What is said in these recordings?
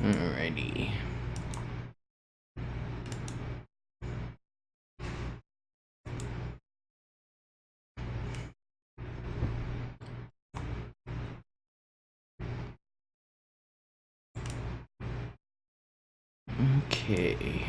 Alrighty. Okay.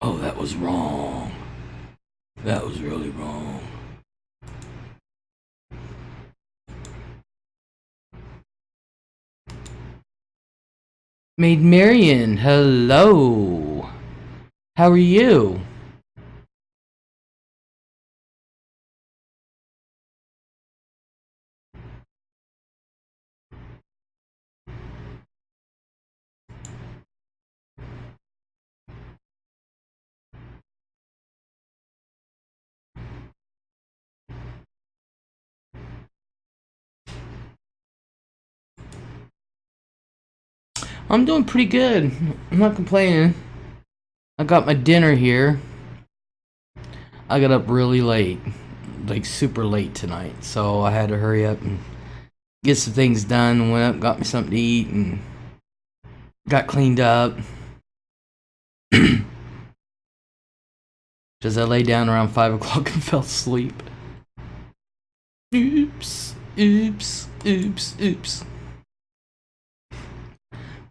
Oh, that was wrong. That was really wrong. Maid Marian, hello. How are you? I'm doing pretty good. I'm not complaining. I got my dinner here. I got up really late, like super late tonight, so I had to hurry up and get some things done. Went up, got me something to eat, and got cleaned up. Just I lay down around 5 o'clock and fell asleep. Oops, oops, oops, oops.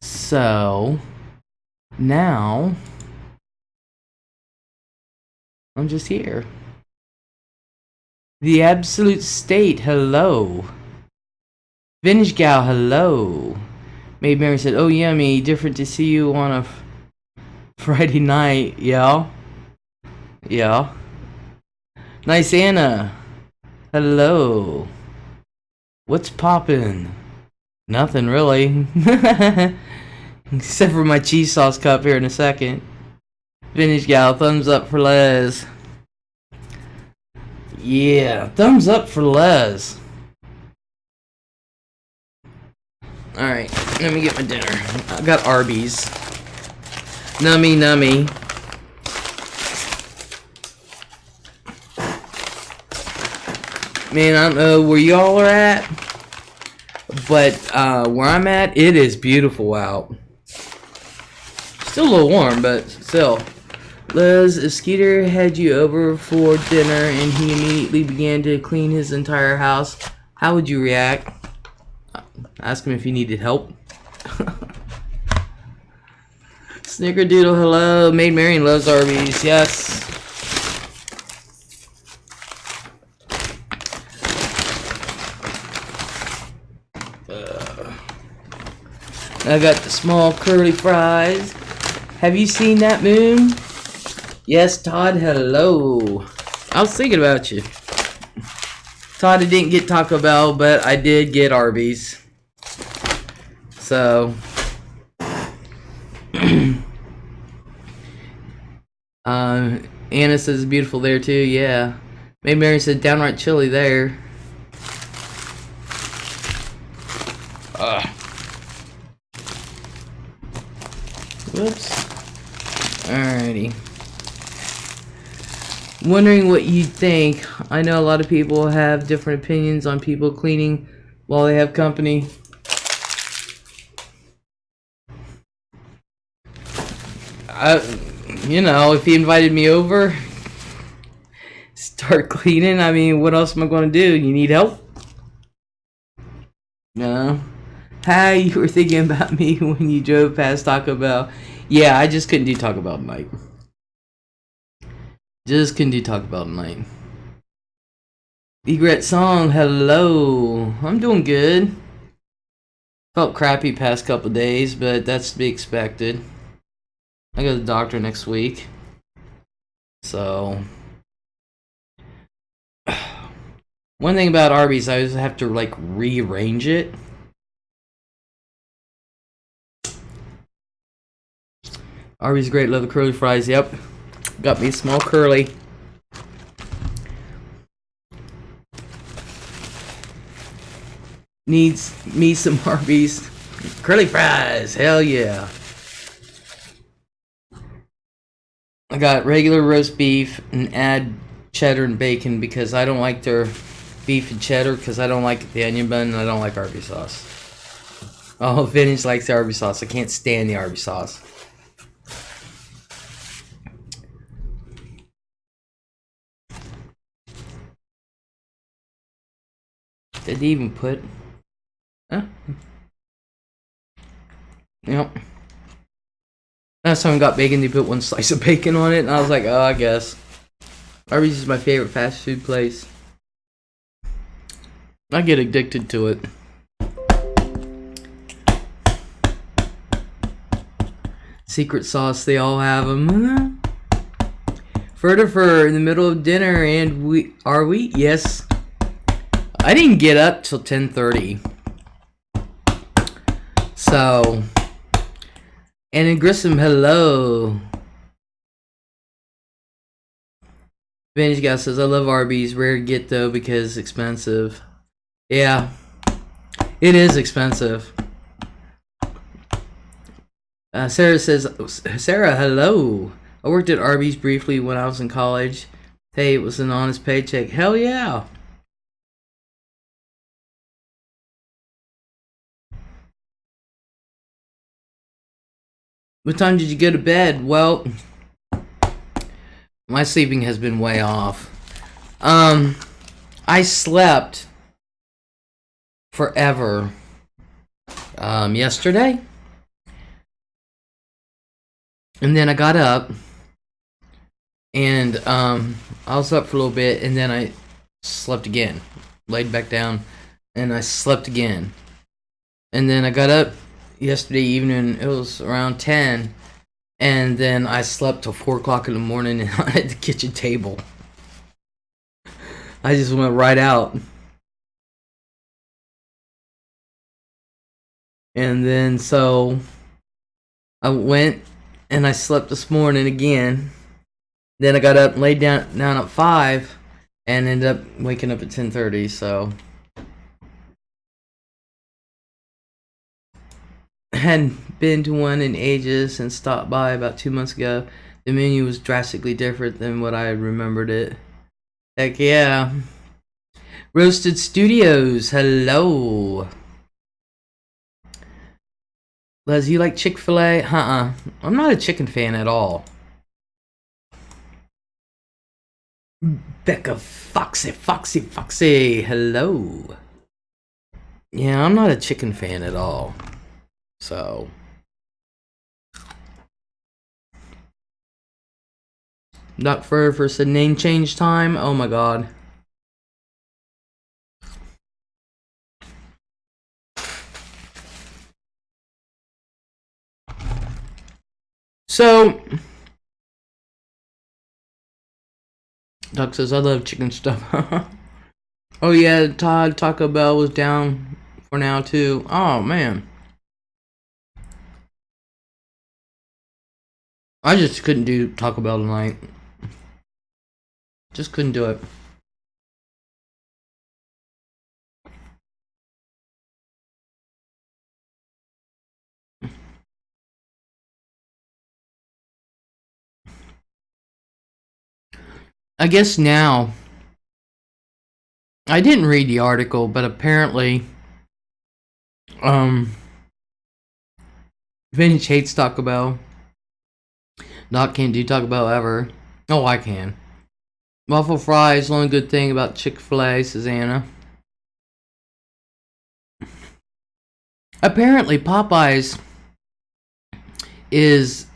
So now I'm just here. The Absolute State, hello. Vintage Gal, hello. Maid Mary said, oh yummy, different to see you on a Friday night. Yeah. Yeah. Nice Anna. Hello. What's poppin'? Nothing really. Except for my cheese sauce cup here in a second. Vintage Gal, thumbs up for Les. Yeah, thumbs up for Les. Alright, let me get my dinner. I got Arby's. Nummy, nummy. Man, I don't know where y'all are at, but where I'm at, it is beautiful out. Still a little warm, but still. Les, if Skeeter had you over for dinner and he immediately began to clean his entire house, how would you react? Ask him if he needed help. Snickerdoodle, hello. Maid Marian loves Arby's, yes. I got the small curly fries. Have you seen that moon? Yes, Todd, hello. I was thinking about you. Todd, I didn't get Taco Bell, but I did get Arby's. So. Anna says it's beautiful there too, yeah. Maid Mary said downright chilly there. Whoops. Alrighty. Wondering what you think. I know a lot of people have different opinions on people cleaning while they have company. You know, if he invited me over, start cleaning. I mean, what else am I going to do? You need help? No. Hi, you were thinking about me when you drove past Taco Bell. Yeah, I just couldn't do Taco Bell tonight. Just couldn't do Taco Bell tonight. Egret Song, hello. I'm doing good. Felt crappy past couple days, but that's to be expected. I go to the doctor next week. So one thing about Arby's, I always have to like rearrange it. Arby's great, love the curly fries. Yep. Got me a small curly. Needs me some Arby's curly fries. Hell yeah. I got regular roast beef and add cheddar and bacon because I don't like their beef and cheddar because I don't like the onion bun and I don't like Arby's sauce. Oh, Vintage likes the Arby's sauce. I can't stand the Arby's sauce. Did they even put... Huh? Yep. Last time I got bacon, they put one slice of bacon on it, and I was like, oh, I guess. Arby's is my favorite fast food place. I get addicted to it. Secret sauce, they all have them. Fur in the middle of dinner, and are we? Yes. I didn't get up till 10:30. So, and in Grissom, hello. Vintage guy says, I love Arby's. Rare to get though because it's expensive. Yeah, it is expensive. Sarah says, Sarah, hello. I worked at Arby's briefly when I was in college. Hey, it was an honest paycheck. Hell yeah. What time did you go to bed? Well, my sleeping has been way off. I slept forever yesterday. And then I got up and I was up for a little bit and then I slept again. Laid back down and I slept again. And then I got up yesterday evening, it was around 10, and then I slept till 4 o'clock in the morning at the kitchen table. I just went right out. And then so I went and I slept this morning again. Then I got up and laid down at 5 and ended up waking up at 10:30, so hadn't been to one in ages and stopped by about 2 months ago. The menu was drastically different than what I remembered it. Heck yeah. Roasted Studios, hello. Les, you like Chick-fil-A? I'm not a chicken fan at all. Becca Foxy, hello. Yeah, I'm not a chicken fan at all. So Doc Fur said name change time. Oh my god. So Doc says I love chicken stuff. Oh yeah, Todd, Taco Bell was down for now too. Oh man. I just couldn't do Taco Bell tonight. Just couldn't do it. I guess now, I didn't read the article, but apparently, Vintage hates Taco Bell. Doc can't do Taco Bell ever. Oh, I can. Waffle fries, the only good thing about Chick-fil-A, says Anna. Apparently, Popeyes is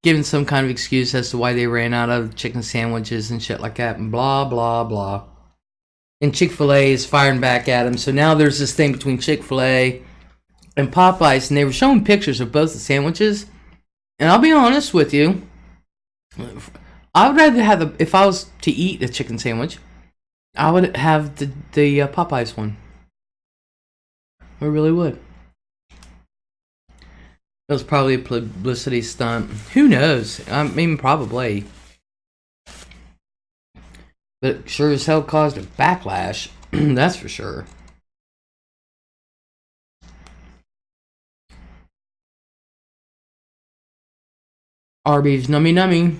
giving some kind of excuse as to why they ran out of chicken sandwiches and shit like that, and blah, blah, blah. And Chick-fil-A is firing back at them. So now there's this thing between Chick-fil-A and Popeyes, and they were showing pictures of both the sandwiches. And I'll be honest with you, I would rather have if I was to eat a chicken sandwich, I would have the Popeyes one. I really would. That was probably a publicity stunt. Who knows? I mean, probably. But it sure as hell caused a backlash. That's for sure. Arby's nummy nummy.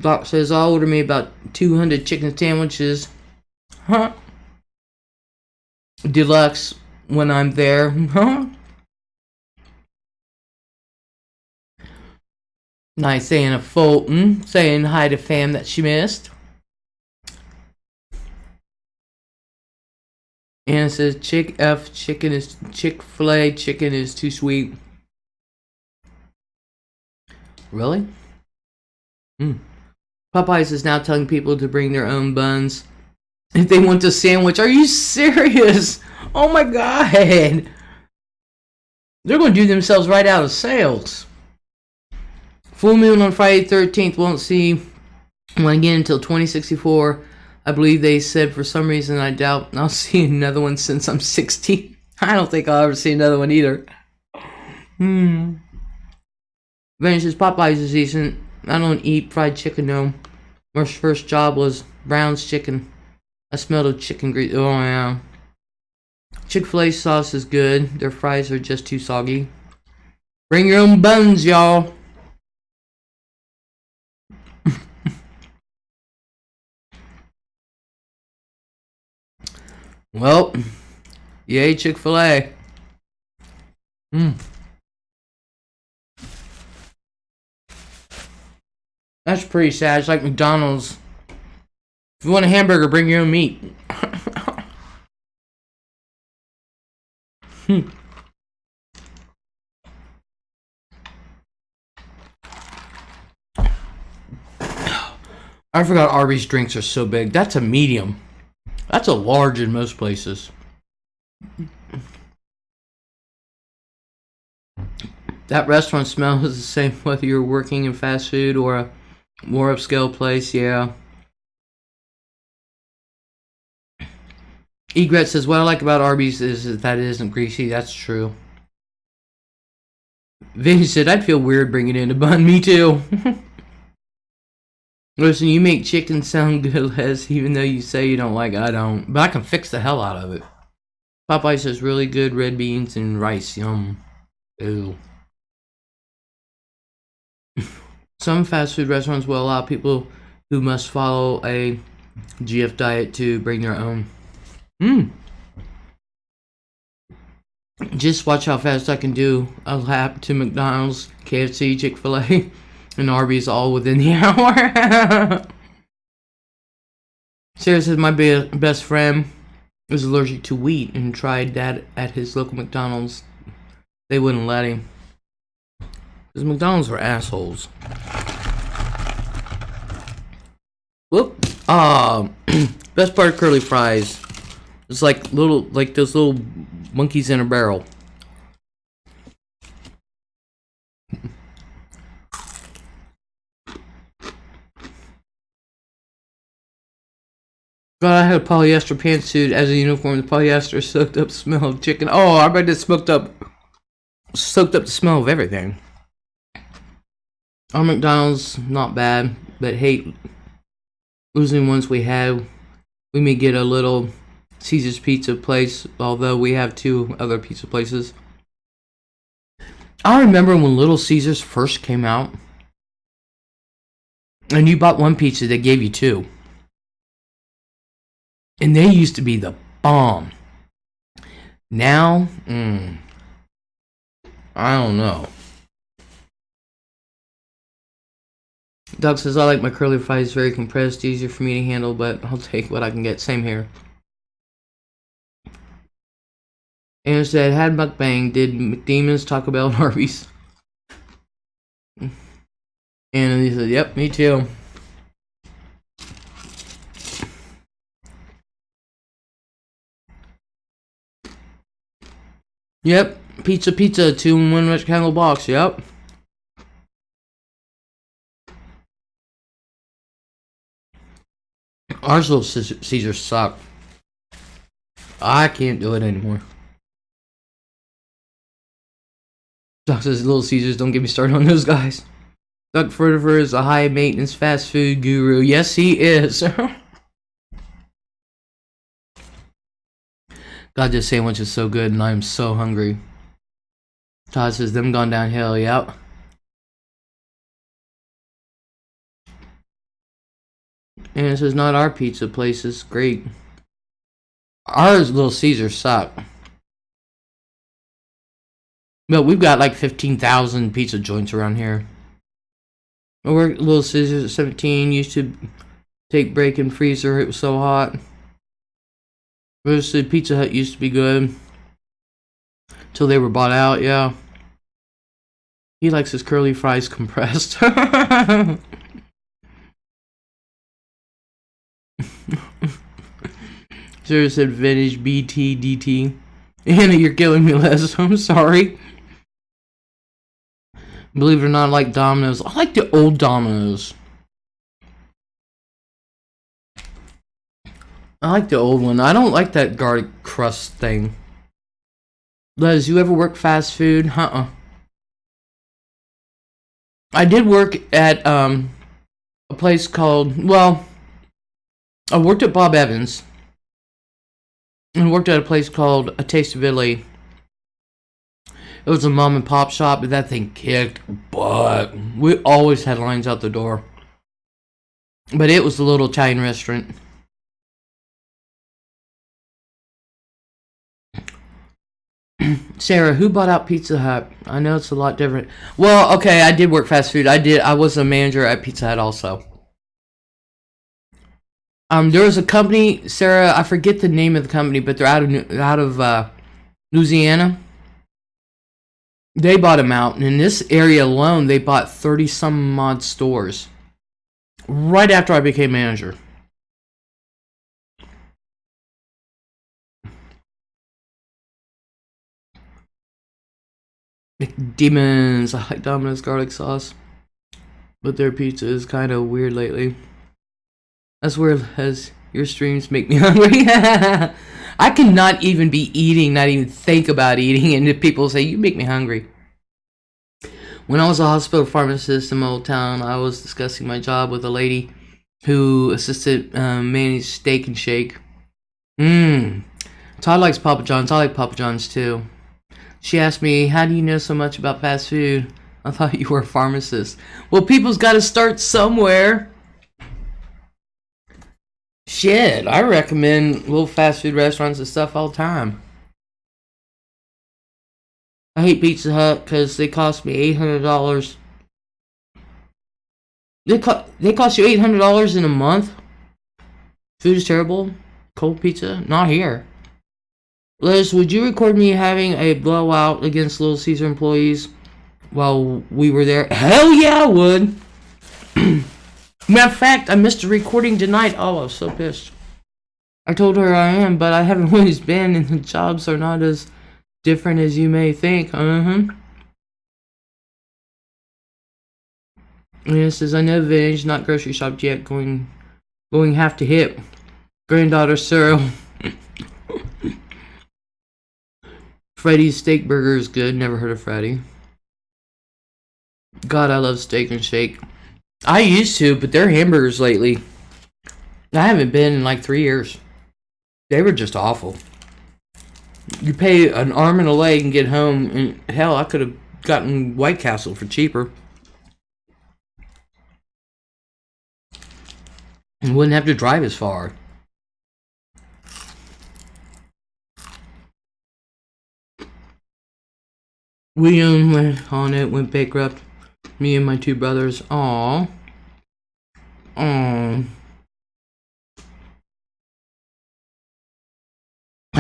Doc says I'll order me about 200 chicken sandwiches. Huh? Deluxe when I'm there. Huh? Nice Anna Fulton saying hi to fam that she missed. Anna says Chick-fil-A chicken is too sweet. Really? Popeyes is now telling people to bring their own buns if they want a sandwich. Are you serious? Oh my god. They're going to do themselves right out of sales. Full moon on Friday 13th. Won't see one again until 2064. I believe they said. For some reason, I doubt I'll see another one since I'm 60. I don't think I'll ever see another one either. Venice says Popeyes is decent. I don't eat fried chicken, no. My first job was Brown's Chicken. I smelled of chicken grease. Oh, yeah. Chick-fil-A sauce is good. Their fries are just too soggy. Bring your own buns, y'all. Well, yay, Chick-fil-A. That's pretty sad. It's like McDonald's. If you want a hamburger, bring your own meat. I forgot Arby's drinks are so big. That's a medium. That's a large in most places. That restaurant smells the same whether you're working in fast food or a more upscale place, yeah. Egret says, what I like about Arby's is that it isn't greasy. That's true. Vinny said, I'd feel weird bringing in a bun. Me too. Listen, you make chicken sound good, Les, even though you say you don't like it. I don't. But I can fix the hell out of it. Popeye says, really good red beans and rice. Yum. Ew. Some fast food restaurants will allow people who must follow a GF diet to bring their own. Just watch how fast I can do a lap to McDonald's, KFC, Chick-fil-A, and Arby's all within the hour. Sarah says my best friend is allergic to wheat and tried that at his local McDonald's. They wouldn't let him. Because McDonald's were assholes. Whoop. Best part of curly fries. It's like those little monkeys in a barrel. God, I had a polyester pantsuit as a uniform. The polyester soaked up the smell of chicken. Oh, I bet it soaked up the smell of everything. Our McDonald's, not bad, but hate losing ones we had. We may get a little Caesar's Pizza place, although we have 2 other pizza places. I remember when Little Caesars first came out, and you bought 1 pizza, they gave you 2. And they used to be the bomb. Now, I don't know. Doc says, I like my curly fries very compressed, easier for me to handle, but I'll take what I can get. Same here. And said, had mukbang, did McDemons, Taco Bell, and Arby's. And he said, yep, me too. Yep, pizza, 2-in-1 rectangle box, yep. Ours Little Caesars suck. I can't do it anymore. Doc says, Little Caesars, don't get me started on those guys. Doug Furtiver is a high-maintenance fast food guru. Yes, he is. God, this sandwich is so good, and I'm so hungry. Todd says, them gone downhill, yep. And it says, not our pizza place is great. Ours Little Caesars suck. But we've got like 15,000 pizza joints around here. I worked at Little Caesars at 17. Used to take break in freezer. It was so hot. The Pizza Hut used to be good. Till they were bought out, yeah. He likes his curly fries compressed. Sarah said vintage BTDT. Anna, you're killing me, Les. I'm sorry. Believe it or not, I like Domino's. I like the old Domino's. I like the old one. I don't like that garlic crust thing. Les, you ever work fast food? I did work at a place called, well, I worked at Bob Evans. And worked at a place called A Taste of Italy. It was a mom and pop shop, but that thing kicked butt. We always had lines out the door. But it was a little Italian restaurant. Sarah, who bought out Pizza Hut? I know it's a lot different. Well, okay, I did work fast food. I was a manager at Pizza Hut also. There was a company, Sarah, I forget the name of the company, but they're out of Louisiana. They bought them out, and in this area alone, they bought 30-some odd stores. Right after I became manager. McDemons, I like Domino's garlic sauce. But their pizza is kind of weird lately. That's weird, as your streams make me hungry. I cannot even be eating, not even think about eating, and people say, you make me hungry. When I was a hospital pharmacist in my old town, I was discussing my job with a lady who assisted manage Steak and Shake. Todd likes Papa John's. I like Papa John's too. She asked me, how do you know so much about fast food? I thought you were a pharmacist. Well, people's got to start somewhere. Shit, I recommend little fast food restaurants and stuff all the time. I hate Pizza Hut because they cost me $800. They cost you $800 in a month? Food is terrible. Cold pizza? Not here. Liz, would you record me having a blowout against Little Caesar employees while we were there? Hell yeah, I would. Matter of fact, I missed a recording tonight. Oh, I was so pissed. I told her I am, but I haven't always been, and the jobs are not as different as you may think. And it says, I know vintage, not grocery shopped yet. Going half to hip. Granddaughter Cyril. Freddy's Steak Burger is good. Never heard of Freddy. God, I love Steak and Shake. I used to, but their hamburgers lately, I haven't been in like 3 years. They were just awful. You pay an arm and a leg and get home, and hell, I could have gotten White Castle for cheaper. And wouldn't have to drive as far. We went on it, went bankrupt. Me and my two brothers. Aww. I've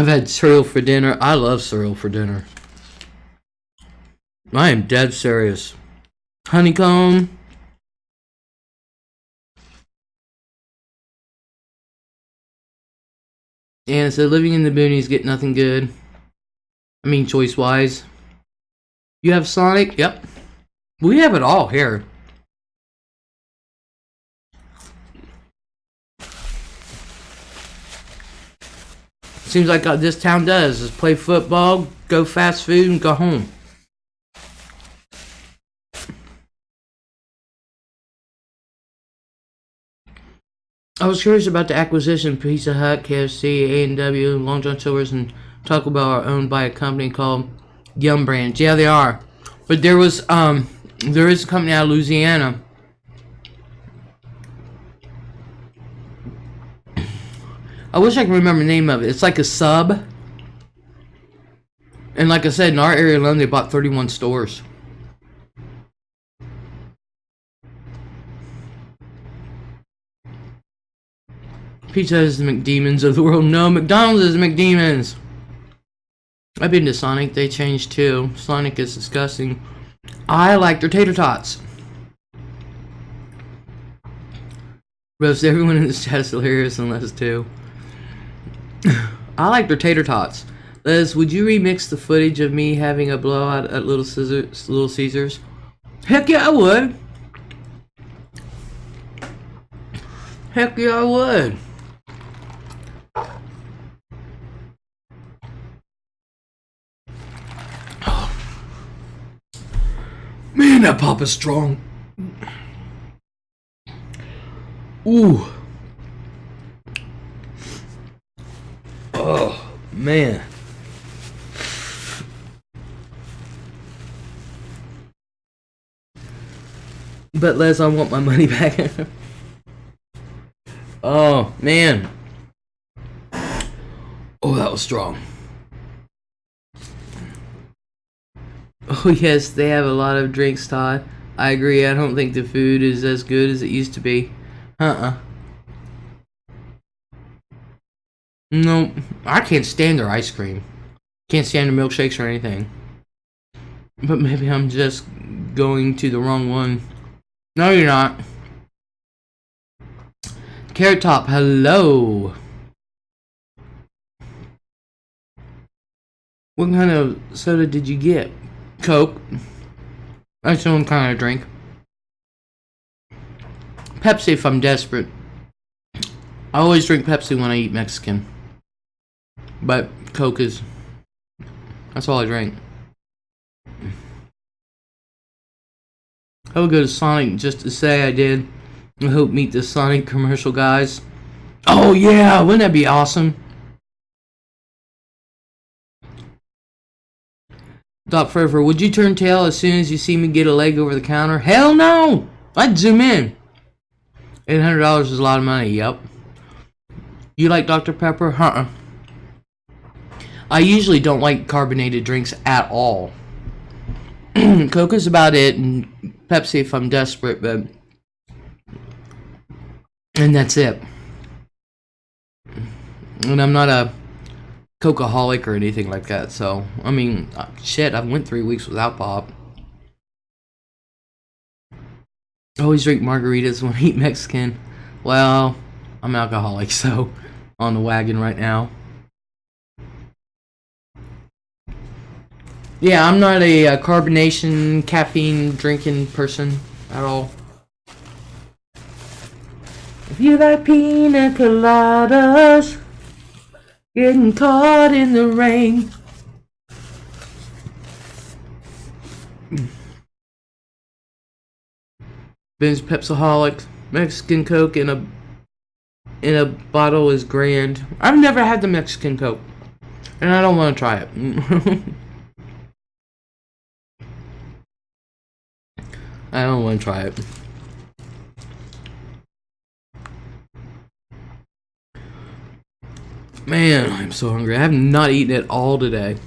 had cereal for dinner. I love cereal for dinner. I am dead serious. Honeycomb. And it said living in the boonies get nothing good. I mean, choice wise. You have Sonic? Yep. We have it all here. Seems like this town does is play football, go fast food, and go home. I was curious about the acquisition. Pizza Hut, KFC, A&W, Long John Silver's, and Taco Bell are owned by a company called Yum Brands. Yeah, they are. But there is a company out of Louisiana. I wish I could remember the name of it. It's like a sub. And like I said, in our area alone, they bought 31 stores. Pizza is the McDemons of the world. No, McDonald's is McDemons. I've been to Sonic. They changed too. Sonic is disgusting. I like their tater tots. Roast everyone in this chat is hilarious unless too. I like their tater tots. Les, would you remix the footage of me having a blowout at Little Caesars? Heck yeah, I would. Heck yeah, I would. Man, that pop is strong. Ooh. Oh, man. But Les, I want my money back. Oh, man. Oh, that was strong. Oh, yes, they have a lot of drinks, Todd. I agree. I don't think the food is as good as it used to be. No, I can't stand their ice cream. Can't stand their milkshakes or anything. But maybe I'm just going to the wrong one. No, you're not. Carrot Top, hello. What kind of soda did you get? Coke. That's the only kind of drink. Pepsi if I'm desperate. I always drink Pepsi when I eat Mexican. But Coke is... that's all I drink. I would go to Sonic just to say I did. I hope meet the Sonic commercial guys. Oh yeah, wouldn't that be awesome? Doc Forever, would you turn tail as soon as you see me get a leg over the counter? Hell no! I'd zoom in. $800 is a lot of money, yep. You like Dr. Pepper? I usually don't like carbonated drinks at all. Coke is about it, and Pepsi if I'm desperate, but... and that's it. And I'm not a Coke-aholic or anything like that, so... I mean, shit, I went 3 weeks without pop. I always drink margaritas when I eat Mexican. Well, I'm alcoholic, so... on the wagon right now. Yeah, I'm not a carbonation, caffeine drinking person at all. If you like pina coladas, getting caught in the rain. Ben's Pepsi-holic, Mexican Coke in a bottle is grand. I've never had the Mexican Coke, and I don't want to try it. I don't want to try it. Man, I'm so hungry. I have not eaten at all today.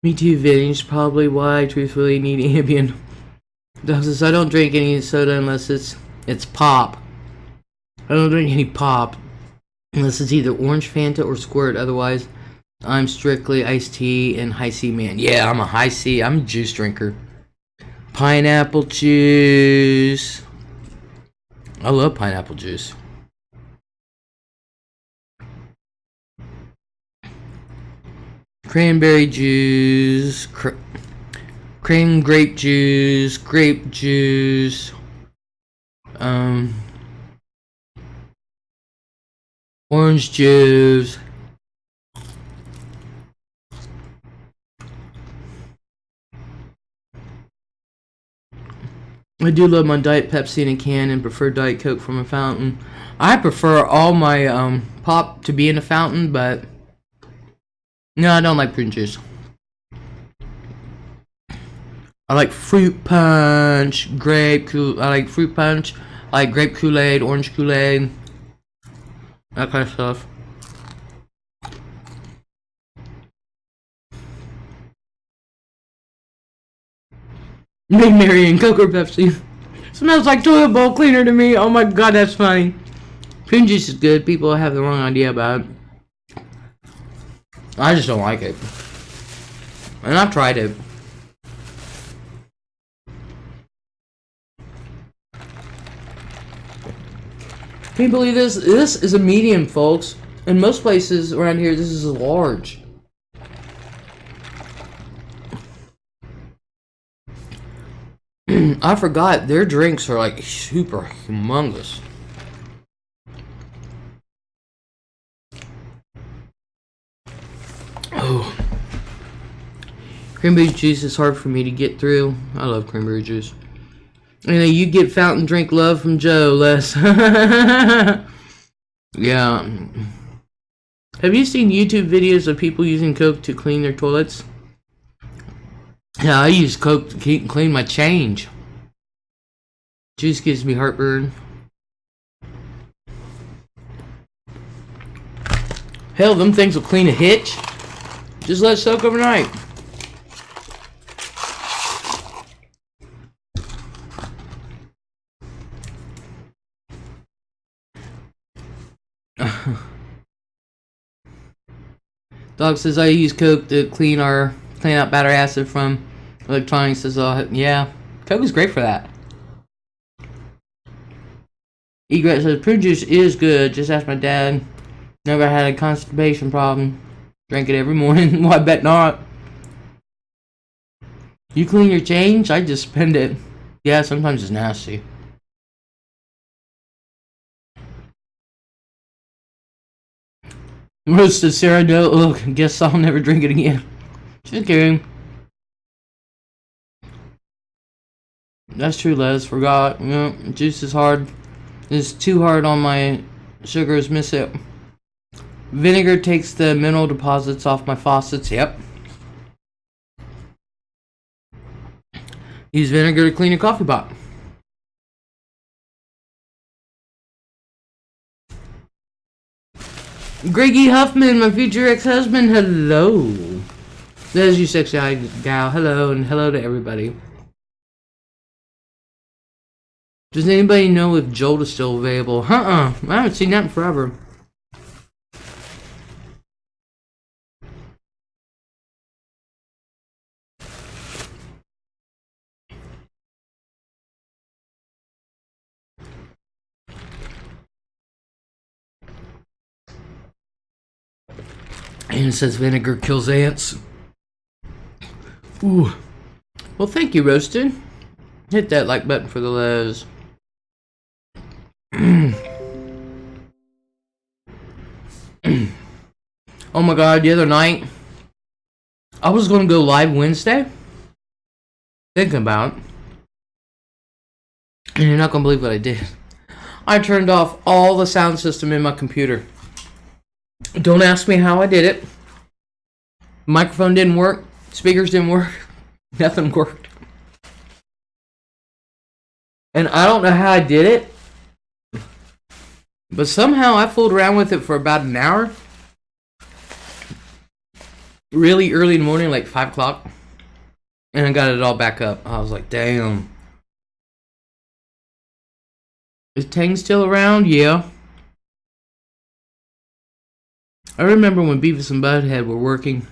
Me too, Vintage. Probably why I truthfully need Ambien. I don't drink any soda unless it's pop. I don't drink any pop unless it's either orange Fanta or Squirt. Otherwise, I'm strictly iced tea and high C man. Yeah, I'm a high C. I'm a juice drinker. Pineapple juice. I love pineapple juice. Cranberry juice. Cream grape juice. Grape juice. Orange juice. I do love my Diet Pepsi in a can and prefer Diet Coke from a fountain. I prefer all my pop to be in a fountain, but no, I don't like prune juice. I like fruit punch, I like fruit punch, I like grape Kool-Aid, orange Kool-Aid, that kind of stuff. Big Mary and Coke or Pepsi. Smells like toilet bowl cleaner to me. Oh my god, that's funny. Prune juice is good. People have the wrong idea about it. I just don't like it. And I've tried it. Can you believe this? This is a medium, folks. In most places around here, this is a large. I forgot, their drinks are like super humongous. Oh. Cranberry juice is hard for me to get through. I love cranberry juice. And you get fountain drink love from Joe, Les. Yeah. Have you seen YouTube videos of people using Coke to clean their toilets? Yeah, I use Coke to clean my change. Juice gives me heartburn. Hell, them things will clean a hitch. Just let it soak overnight. Dog says I use Coke to clean out battery acid from electronics. Says, yeah, Coke is great for that. Egret says prune juice is good. Just ask my dad. Never had a constipation problem. Drank it every morning. Well, I bet not. You clean your change? I just spend it. Yeah, sometimes it's nasty. Roasted Sarah, no, look, guess I'll never drink it again. Just kidding. That's true, Les. Forgot. Juice is hard. It's too hard on my sugars. Miss it. Vinegar takes the mineral deposits off my faucets. Yep. Use vinegar to clean your coffee pot. Greggy Huffman, my future ex-husband, hello. There's you sexy-eyed gal, hello, and hello to everybody. Does anybody know if Jolt is still available? I haven't seen that in forever. And it says vinegar kills ants. Ooh. Well, thank you, Roasted. Hit that like button for the Les. Oh my god, the other night, I was going to go live Wednesday. Thinking about it. And you're not going to believe what I did. I turned off all the sound system in my computer. Don't ask me how I did it. Microphone didn't work. Speakers didn't work. Nothing worked. And I don't know how I did it. But somehow I fooled around with it for about an hour. Really early in the morning, like 5 o'clock. And I got it all back up. I was like, damn. Is Tang still around? Yeah. I remember when Beavis and Butthead were working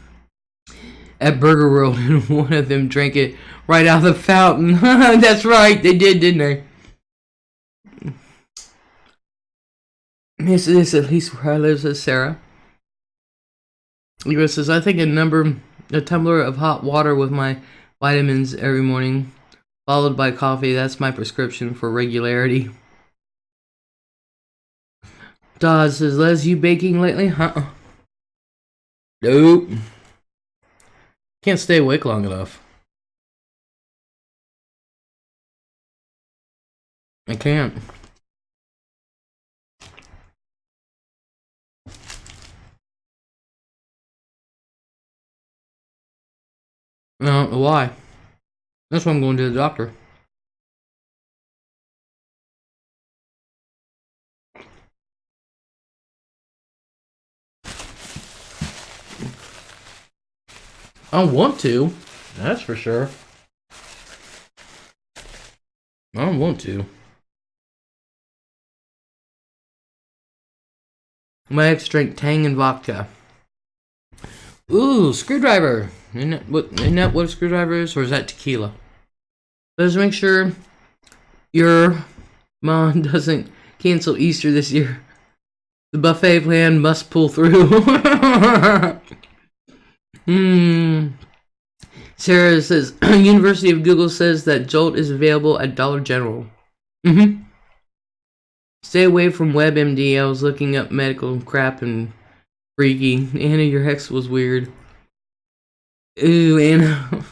at Burger World and one of them drank it right out of the fountain. That's right, they did, didn't they? This is at least where I live, says Sarah. Leo says, I think a tumbler of hot water with my vitamins every morning, followed by coffee. That's my prescription for regularity. Todd says, Les, you baking lately? Huh? Nope. Can't stay awake long enough. I can't. No, why? That's why I'm going to the doctor. I want to. That's for sure. I don't want to. My ex drank Tang and vodka. Ooh, screwdriver. Isn't that what a screwdriver is? Or is that tequila? Let's make sure your mom doesn't cancel Easter this year. The buffet plan must pull through. Sarah says, University of Google says that Jolt is available at Dollar General. Stay away from WebMD. I was looking up medical crap and freaky. Anna, your ex was weird. Ooh, Anna.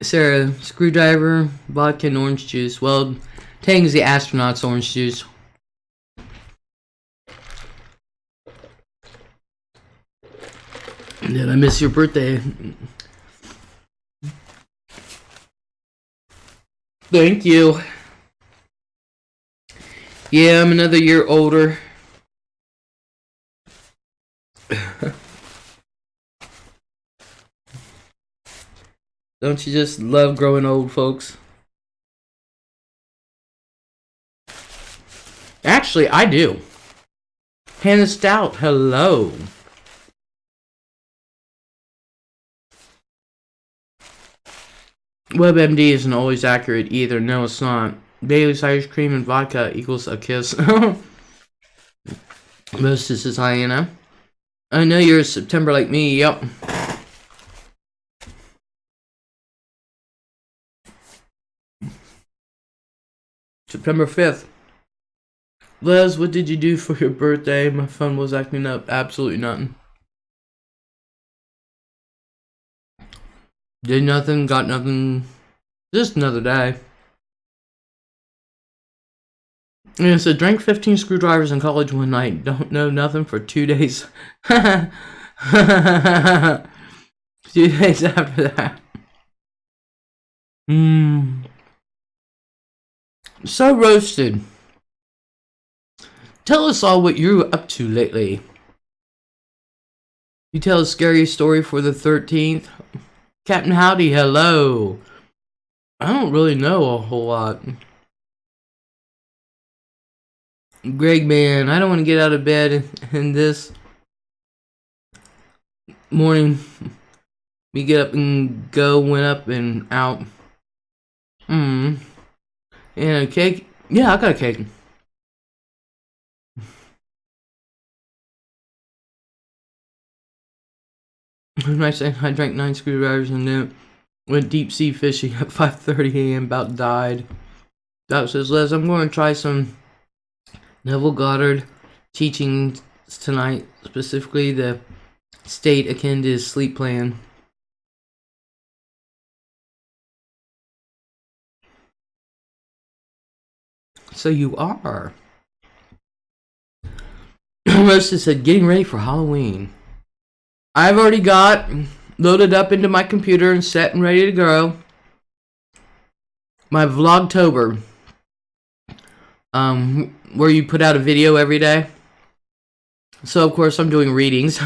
Sarah, screwdriver, vodka, and orange juice. Well, Tang's the astronaut's orange juice. Did I miss your birthday? Thank you. Yeah, I'm another year older. Don't you just love growing old, folks? Actually, I do. Hannah Stout, hello. WebMD isn't always accurate either. No, it's not. Bailey's ice cream and vodka equals a kiss. Most this is Hyena. I know you're September like me. Yep. September 5th. Les, what did you do for your birthday? My phone was acting up. Absolutely nothing. Did nothing, got nothing. Just another day. Yeah, so drank 15 screwdrivers in college one night. Don't know nothing for 2 days. 2 days after that. So roasted. Tell us all what you're up to lately. You tell a scary story for the 13th. Captain Howdy, hello. I don't really know a whole lot. Greg, man, I don't want to get out of bed in this morning. We get up and go, went up and out. And a cake? Yeah, I got a cake. I drank 9 screwdrivers and then went deep sea fishing at 5:30 a.m. About died. Doc says, Les, I'm going to try some Neville Goddard teaching tonight, specifically the state akin to his sleep plan. So you are. Rosa said, getting ready for Halloween. I've already got loaded up into my computer and set and ready to go my Vlogtober, where you put out a video every day. So of course I'm doing readings.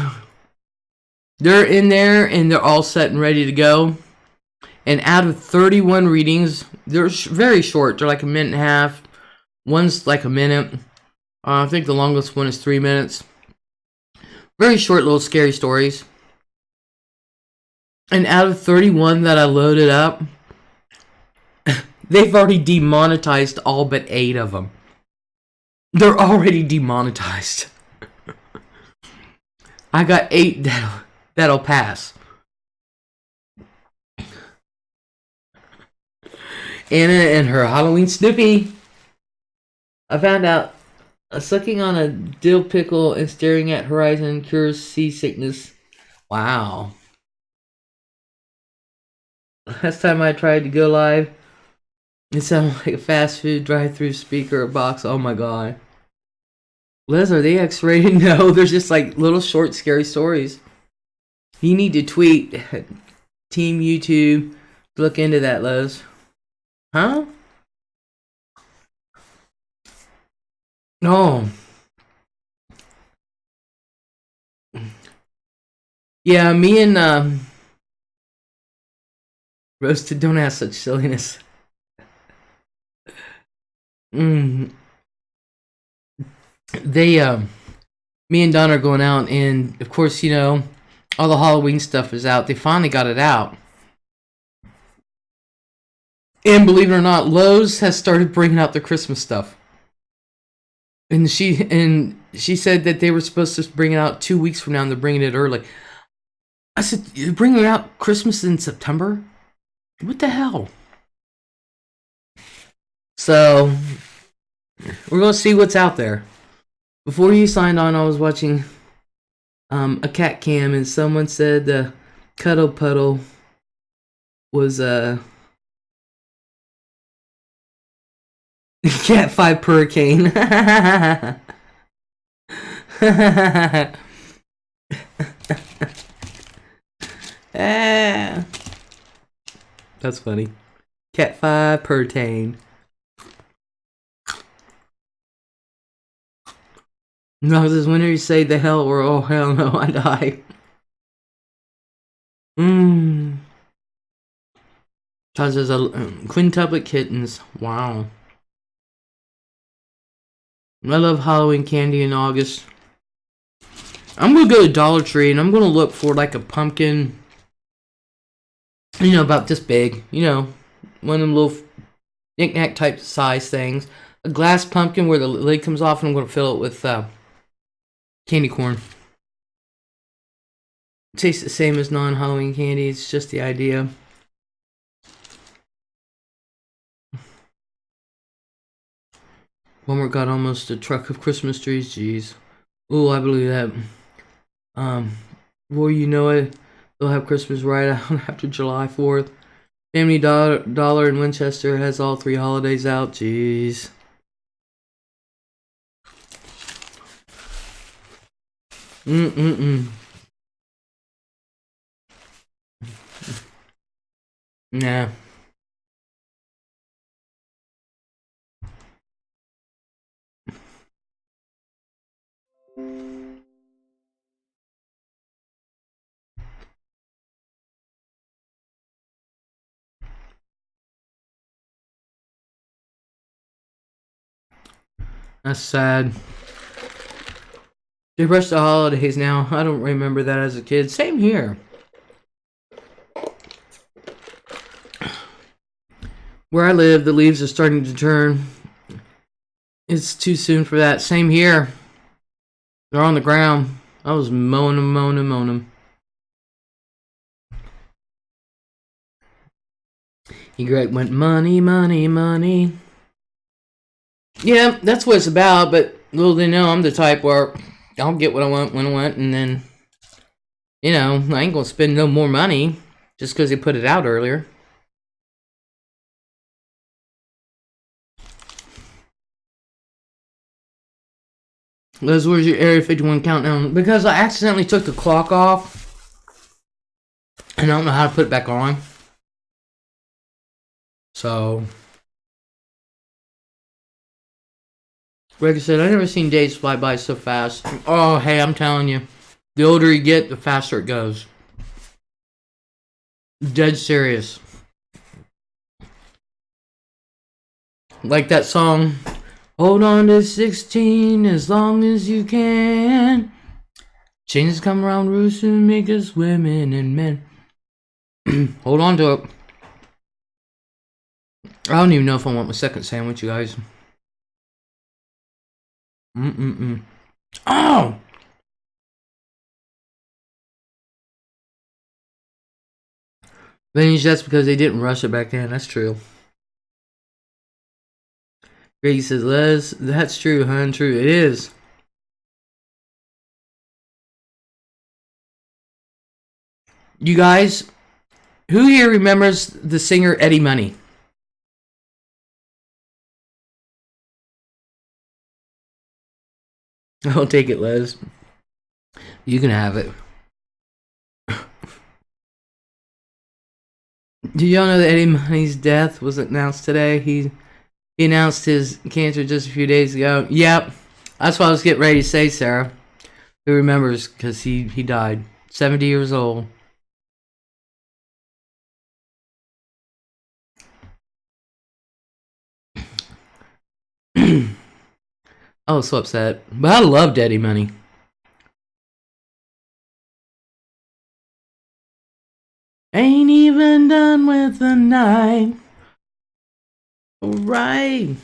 They're in there and they're all set and ready to go. And out of 31 readings, they're very short. They're like a minute and a half. One's like a minute. I think the longest one is 3 minutes. Very short little scary stories. And out of 31 that I loaded up, they've already demonetized all but 8 of them. They're already demonetized. I got 8 that'll pass. Anna and her Halloween Snoopy. I found out sucking on a dill pickle and staring at horizon cures seasickness. Wow. Last time I tried to go live, it sounded like a fast food drive-through speaker box. Oh my god. Les, are they X-rated? No, they're just like little short scary stories. You need to tweet Team YouTube. Look into that, Les. Huh? No. Yeah, me and Roasted don't have such silliness. They me and Don are going out, and of course, you know, all the Halloween stuff is out. They finally got it out. And believe it or not, Lowe's has started bringing out their Christmas stuff. And she said that they were supposed to bring it out 2 weeks from now, and they're bringing it early. I said, you're bringing out Christmas in September? What the hell? So, we're going to see what's out there. Before you signed on, I was watching a cat cam, and someone said the Cuddle Puddle was Cat 5 Hurricane. That's funny. Cat 5 Hurricane. No, this is whenever you say the hell or oh hell no, I die. Todd says quintuplet kittens. Wow. I love Halloween candy in August. I'm gonna go to Dollar Tree and I'm gonna look for like a pumpkin, you know, about this big, you know, one of them little knick-knack type size things. A glass pumpkin where the lid comes off, and I'm gonna fill it with candy corn. It tastes the same as non-Halloween candy. It's just the idea. Walmart got almost a truck of Christmas trees. Jeez. Ooh, I believe that. Before you know it, they'll have Christmas right after July 4th. Family Dollar in Winchester has all 3 holidays out. Jeez. Nah. That's sad. They rushed the holidays now. I don't remember that as a kid. Same here. Where I live, the leaves are starting to turn. It's too soon for that. Same here. They're on the ground. I was mowing them. Greg went money. Yeah, that's what it's about, but little they know I'm the type where I'll get what I want when I want, and then, you know, I ain't gonna spend no more money just because they put it out earlier. Liz, where's your Area 51 countdown? Because I accidentally took the clock off, and I don't know how to put it back on. So, Greg said, I never seen days fly by so fast. Oh, hey, I'm telling you, the older you get, the faster it goes. Dead serious. Like that song, Hold on to 16 as long as you can. Changes come around roots and make us women and men. Hold on to it. I don't even know if I want my second sandwich, you guys. Oh! Vintage, that's because they didn't rush it back then. That's true. Greg says, Les, that's true, hun. True. It is. You guys, who here remembers the singer Eddie Money? I'll take it, Les. You can have it. Do y'all know that Eddie Money's death was announced today? He announced his cancer just a few days ago. Yep. That's what I was getting ready to say, Sarah. Who remembers? Because he died. 70 years old. I was so upset. But I loved Eddie Money. Ain't even done with the night. Alright.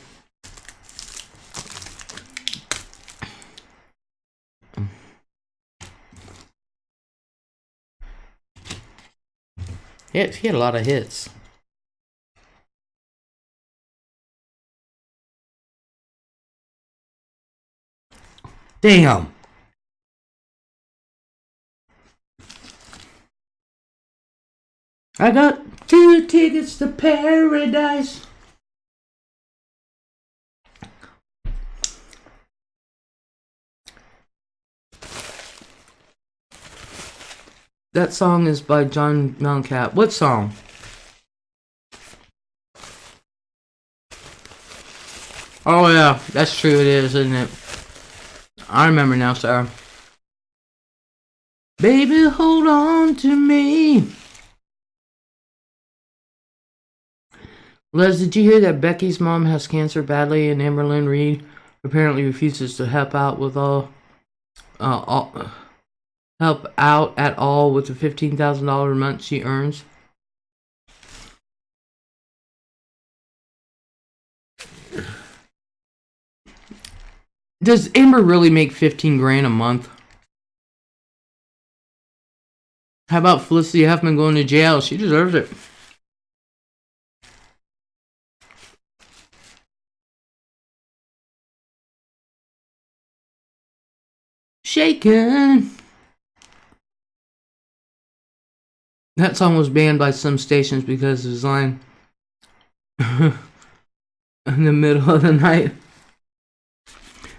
Yeah, he had a lot of hits. Damn. I got 2 tickets to paradise. That song is by John Mellencamp. What song? Oh yeah, that's true. It is, isn't it? I remember now, Sarah. Baby, hold on to me. Les, did you hear that Becky's mom has cancer badly and Amberlynn Reed apparently refuses to help out with help out at all with the $15,000 a month she earns? Does Amber really make 15 grand a month? How about Felicity Huffman going to jail? She deserves it. Shaken. That song was banned by some stations because it was on in the middle of the night.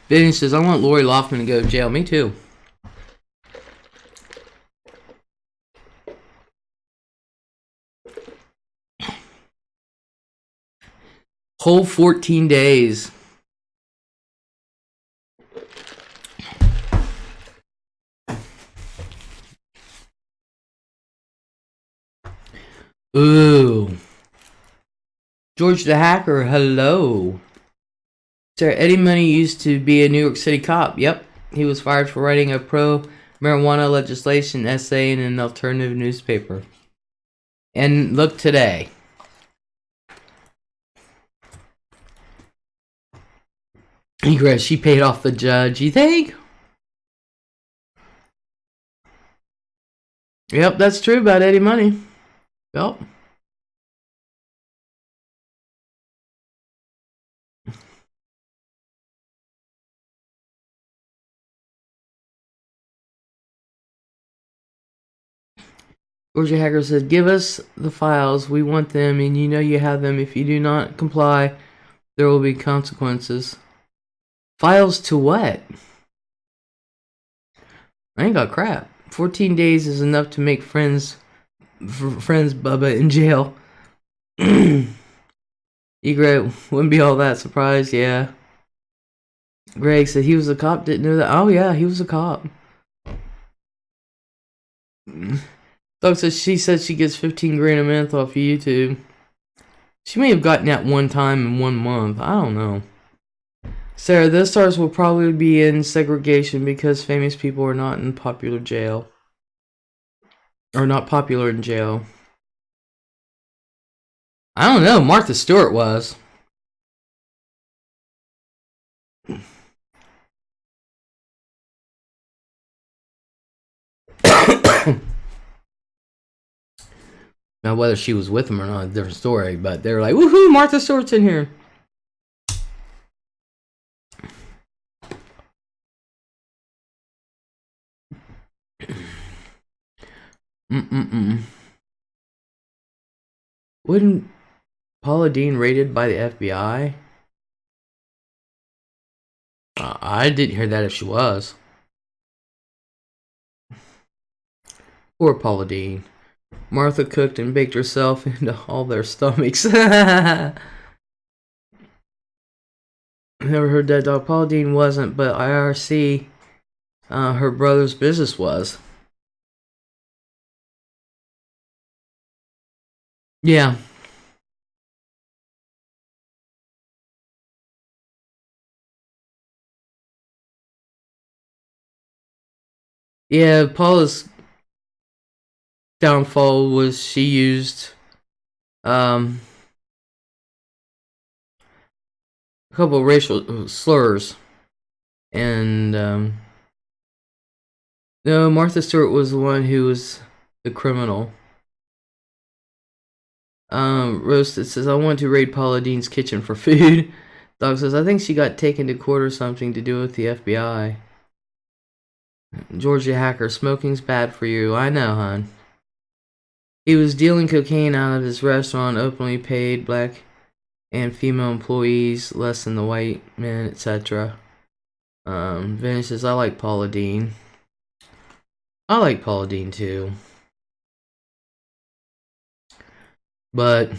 Vinny says, I want Lori Loughlin to go to jail. Me too. Whole 14 days. Ooh. George the Hacker, hello. Sir, Eddie Money used to be a New York City cop. Yep. He was fired for writing a pro-marijuana legislation essay in an alternative newspaper. And look today. She paid off the judge, you think? Yep, that's true about Eddie Money. Yep. Georgia Hacker said, give us the files. We want them, and you know you have them. If you do not comply, there will be consequences. Files to what? I ain't got crap. 14 days is enough to make friends, Bubba, in jail. Greg wouldn't be all that surprised, yeah. Greg said he was a cop, didn't know that. Oh, yeah, he was a cop. Doug says she said she gets 15 grand a month off of YouTube. She may have gotten that one time in 1 month. I don't know. Sarah, those stars will probably be in segregation because famous people are not in popular jail. Or not popular in jail. I don't know. Martha Stewart was. Now, whether she was with him or not, is a different story. But they were like, woohoo, Martha Stewart's in here. Wasn't Paula Deen raided by the FBI? I didn't hear that if she was. Poor Paula Deen. Martha cooked and baked herself into all their stomachs. Never heard that dog. Paula Deen wasn't, but IRC, her brother's business was. Yeah. Yeah, Paula's downfall was she used a couple of racial slurs. And no, Martha Stewart was the one who was the criminal. Roasted says, I want to raid Paula Deen's kitchen for food. Dog says, I think she got taken to court or something to do with the FBI. Georgia Hacker, smoking's bad for you. I know, hon. He was dealing cocaine out of his restaurant, openly paid black and female employees less than the white men, etc. Vinny says, I like Paula Deen. I like Paula Deen too. But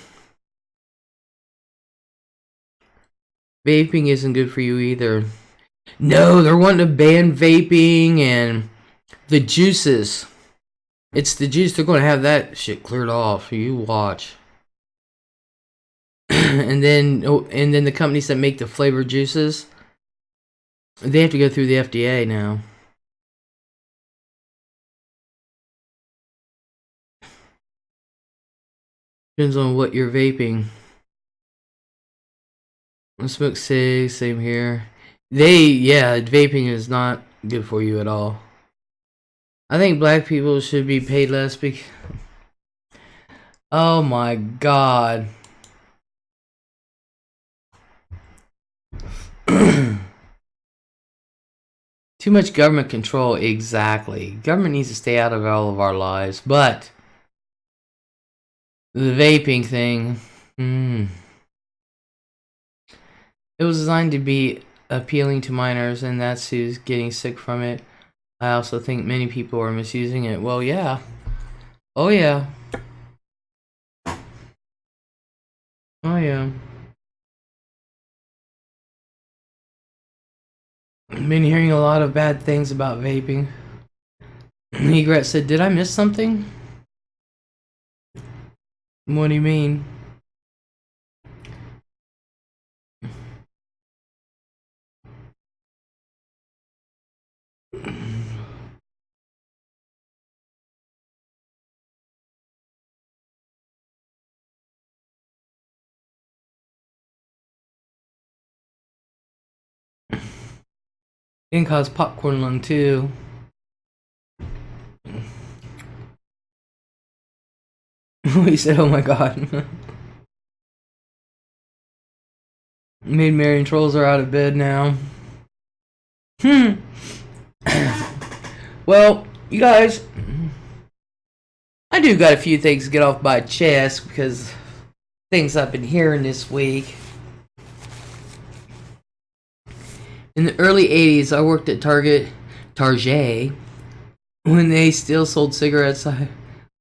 vaping isn't good for you either. No, they're wanting to ban vaping and the juices. It's the juice. They're going to have that shit cleared off. You watch. and then the companies that make the flavored juices, they have to go through the FDA now. Depends on what you're vaping. I smoke cigs, same here. Vaping is not good for you at all. I think black people should be paid less because... Oh my god. Too much government control, exactly. Government needs to stay out of all of our lives, but... The vaping thing... It was designed to be appealing to minors, and that's who's getting sick from it. I also think many people are misusing it. Well, yeah. Oh, yeah. Oh, yeah. I've been hearing a lot of bad things about vaping. Egret said, did I miss something? What do you mean? It can cause popcorn lung too. We said, oh my god. Maid Mary and Trolls are out of bed now. Well, you guys, I do got a few things to get off my chest because things I've been hearing this week. In the early 80s, I worked at Target, when they still sold cigarettes. I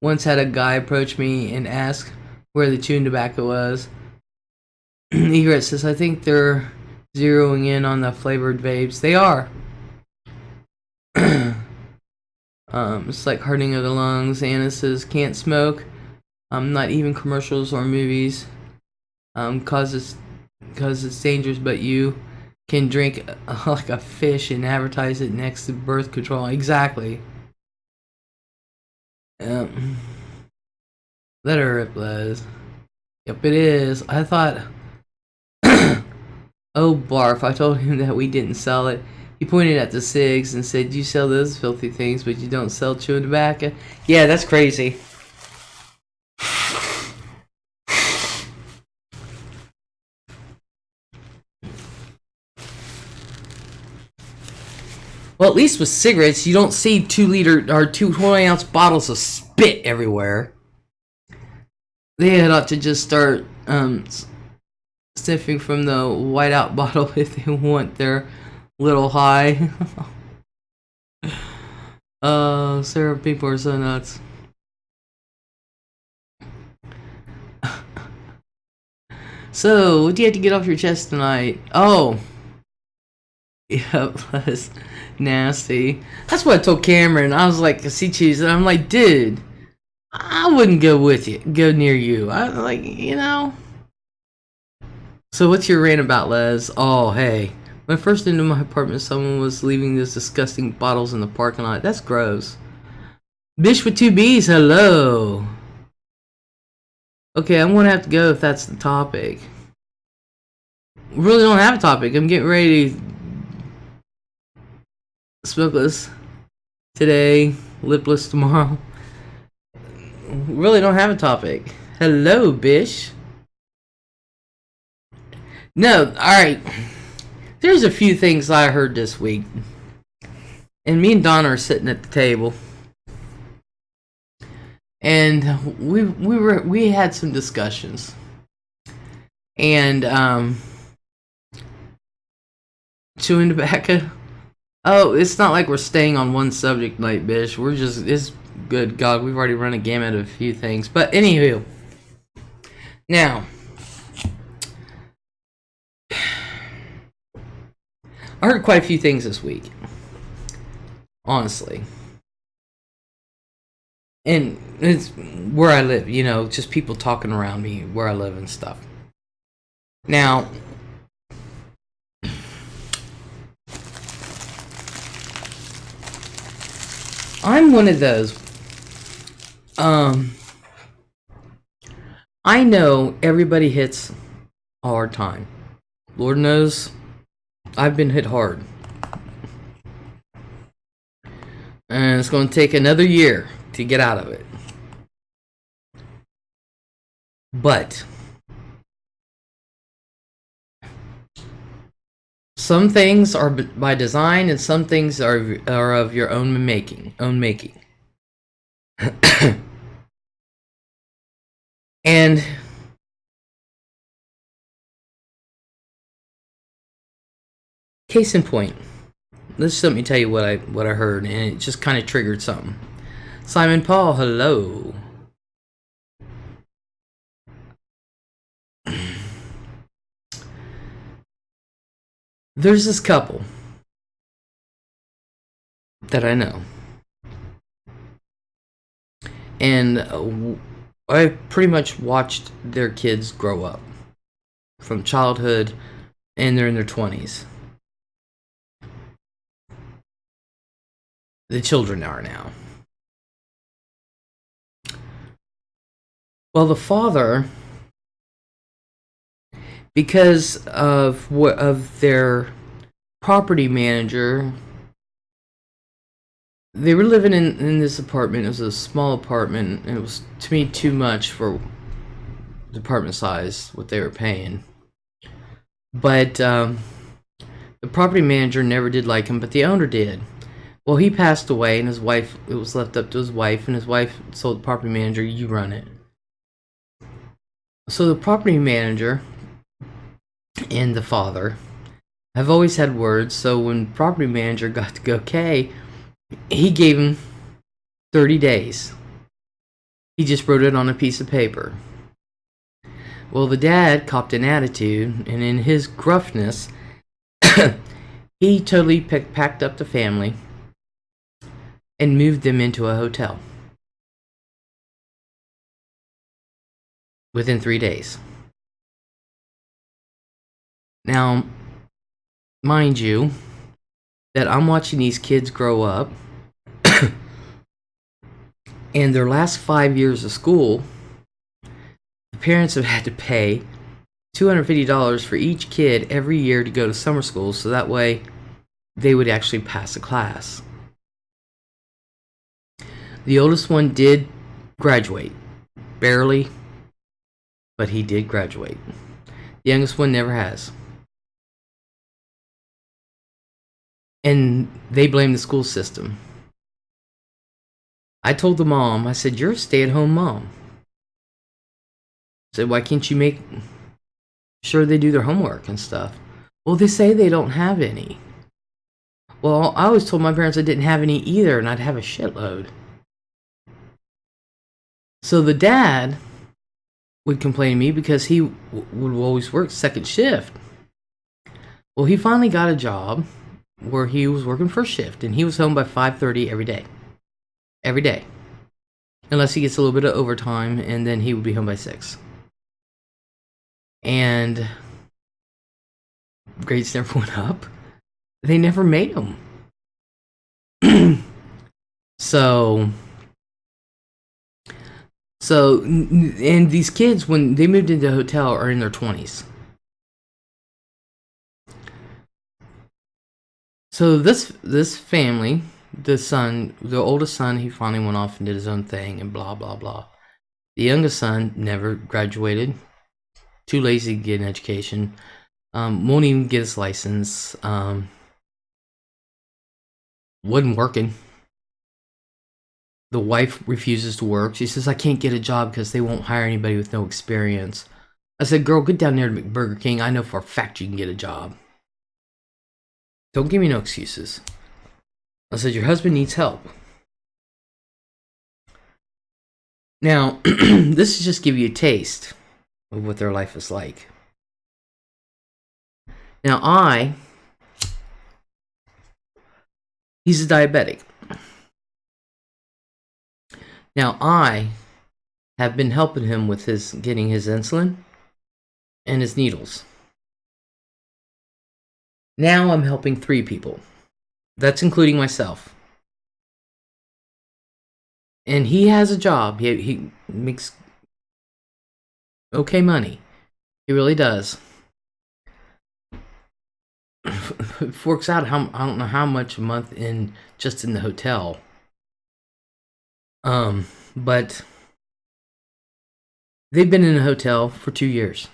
once had a guy approach me and ask where the chewing tobacco was. Egret says, I think they're zeroing in on the flavored vapes. They are. It's like hardening of the lungs. Anna says, can't smoke. Not even commercials or movies. Cause it's dangerous, but you can drink like a fish and advertise it next to birth control. Exactly. Let her rip, Les. Yep, it is. I thought... Oh, barf. I told him that we didn't sell it. He pointed at the cigs and said, you sell those filthy things, but you don't sell chewing tobacco? Yeah, that's crazy. Well, at least with cigarettes, you don't see 2-liter or 20-ounce bottles of spit everywhere. They ought to just start sniffing from the whiteout bottle if they want their little high. Sarah, people are so nuts. So, what do you have to get off your chest tonight? Oh. Yep, that's nasty. That's what I told Cameron. I was like, see cheese, and I'm like, dude, I wouldn't go with you, go near you. I like, you know. So what's your rant about, Les? Oh, hey. When I first into my apartment, someone was leaving those disgusting bottles in the parking lot. That's gross. Bish with 2 B's, hello. Okay, I'm gonna have to go if that's the topic. We really don't have a topic. I'm getting ready to smokeless today, lipless tomorrow. Really don't have a topic. Hello, Bish. No, alright. There's a few things I heard this week. And me and Donna are sitting at the table. And we had some discussions. And chewing tobacco. Oh, it's not like we're staying on one subject tonight, Bish. We're just, it's good God, we've already run a gamut of a few things. But anywho, now, I heard quite a few things this week, honestly. And it's where I live, you know, just people talking around me where I live and stuff. Now, I'm one of those. I know everybody hits a hard time. Lord knows I've been hit hard. And it's going to take another year to get out of it. But some things are by design, and some things are of your own making. And case in point, let's let me tell you what I heard, and it just kind of triggered something. Simon Paul, hello. There's this couple that I know, and I pretty much watched their kids grow up from childhood, and they're in their 20s. The children are now. Well, the father, because of their property manager, they were living in this apartment. It was a small apartment, and it was, to me, too much for the apartment size, what they were paying. But the property manager never did like him, but the owner did. Well, he passed away, and his wife, it was left up to his wife, and his wife told the property manager, you run it. So the property manager and the father have always had words, so when property manager got to go okay, he gave him 30 days. He just wrote it on a piece of paper. Well, the dad copped an attitude, and in his gruffness, he totally packed up the family and moved them into a hotel within 3 days. Now, mind you, that I'm watching these kids grow up, and their last 5 years of school, the parents have had to pay $250 for each kid every year to go to summer school, so that way they would actually pass a class. The oldest one did graduate. Barely, but he did graduate. The youngest one never has. And they blame the school system. I told the mom, I said, you're a stay-at-home mom. I said, why can't you make sure they do their homework and stuff? Well, they say they don't have any. Well, I always told my parents I didn't have any either, and I'd have a shitload. So the dad would complain to me because he would always work second shift. Well, he finally got a job where he was working first shift, and he was home by 5:30 every day. Every day. Unless he gets a little bit of overtime, and then he would be home by 6. And grades never went up. They never made them. And these kids, when they moved into the hotel, are in their 20s. So this family, the oldest son, he finally went off and did his own thing and blah, blah, blah. The youngest son never graduated. Too lazy to get an education. Won't even get his license. Wasn't working. The wife refuses to work. She says, I can't get a job because they won't hire anybody with no experience. I said, girl, get down there to Burger King. I know for a fact you can get a job. Don't give me no excuses. I said, your husband needs help. Now, this is just give you a taste of what their life is like. Now, he's a diabetic. Now, I have been helping him with getting his insulin and his needles. Now I'm helping 3 people. That's including myself. And he has a job. He makes okay money. He really does. It works out, I don't know how much a month just in the hotel. But they've been in a hotel for 2 years.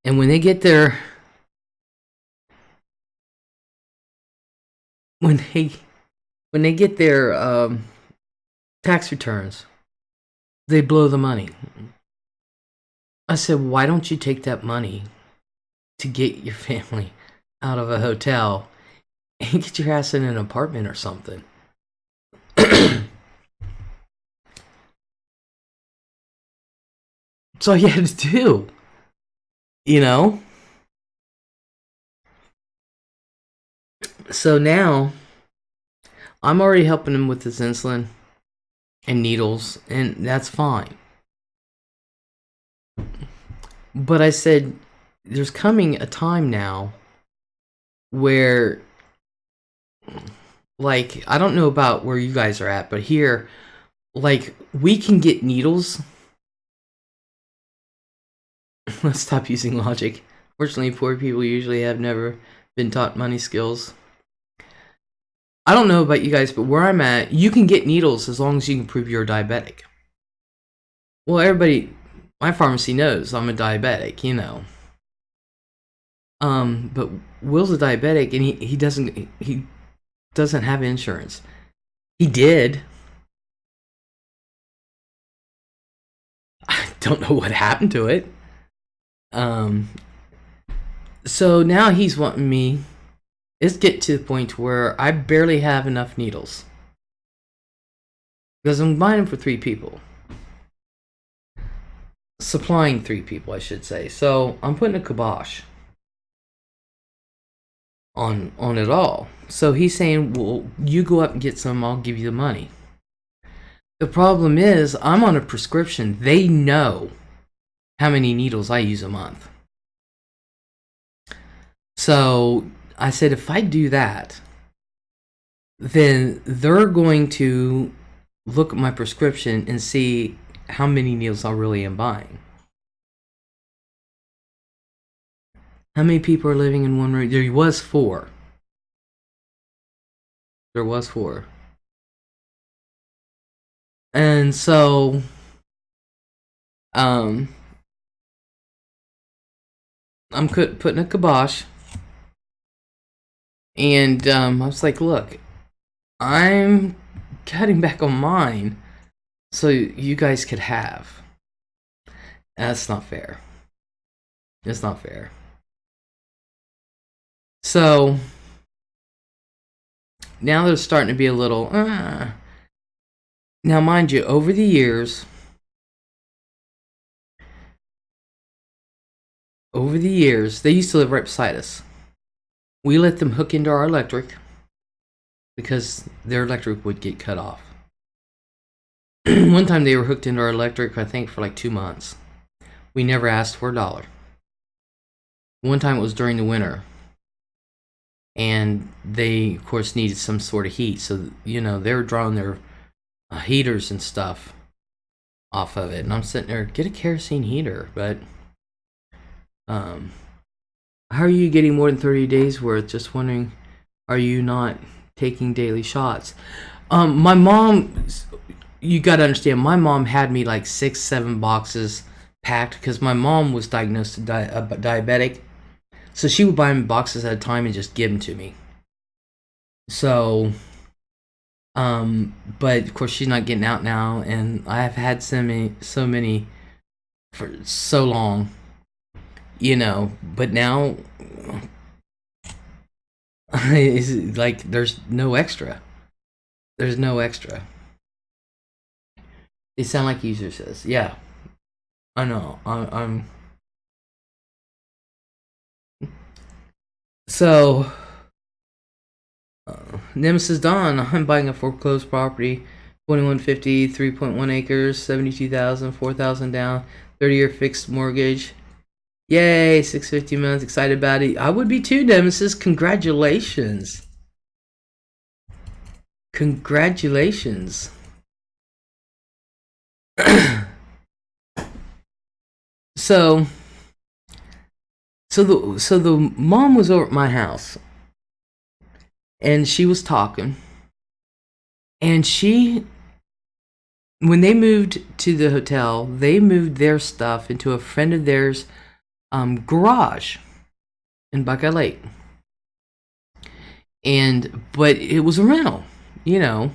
And when they get their tax returns, they blow the money. I said, why don't you take that money to get your family out of a hotel and get your ass in an apartment or something? That's all you had to do, you know? So now, I'm already helping him with his insulin and needles, and that's fine. But I said, there's coming a time now where, like, I don't know about where you guys are at, but here, like, we can get needles. Let's stop using logic. Fortunately, poor people usually have never been taught money skills. I don't know about you guys, but where I'm at, you can get needles as long as you can prove you're diabetic. Well, everybody, my pharmacy knows I'm a diabetic, you know. But Will's a diabetic, and he doesn't have insurance. He did. I don't know what happened to it. So now he's wanting me. It's get to the point where I barely have enough needles because I'm buying them for 3 people, supplying 3 people, I should say. So I'm putting a kibosh on it all. So he's saying, well, you go up and get some, I'll give you the money. The problem is, I'm on a prescription. They know how many needles I use a month. So I said, if I do that, then they're going to look at my prescription and see how many needles I really am buying. How many people are living in one room? There was 4. There was 4. And so, I'm putting a kibosh. And I was like, look, I'm cutting back on mine so you guys could have. That's not fair. It's not fair. So now there's starting to be a little Now mind you, over the years they used to live right beside us. We let them hook into our electric because their electric would get cut off. One time they were hooked into our electric, I think, for like 2 months. We never asked for $1. One time it was during the winter. And they, of course, needed some sort of heat. So, they were drawing their heaters and stuff off of it. And I'm sitting there, get a kerosene heater. But, how are you getting more than 30 days worth? Just wondering, are you not taking daily shots? My mom, you got to understand, my mom had me like 6-7 boxes packed because my mom was diagnosed diabetic. So she would buy me boxes at a time and just give them to me. So, but of course she's not getting out now, and I have had so many for so long, but now it's like there's no extra. There's no extra. They sound like user says, yeah, I know, I'm so, Nemesis Dawn, I'm buying a foreclosed property, 2150, 3.1 acres, 72,000, 4,000 down, 30-year fixed mortgage. Yay, 650 months, excited about it. I would be too, Nemesis. Congratulations. Congratulations. So the mom was over at my house, and she was talking, and when they moved to the hotel, they moved their stuff into a friend of theirs garage in Buckeye Lake, but it was a rental, so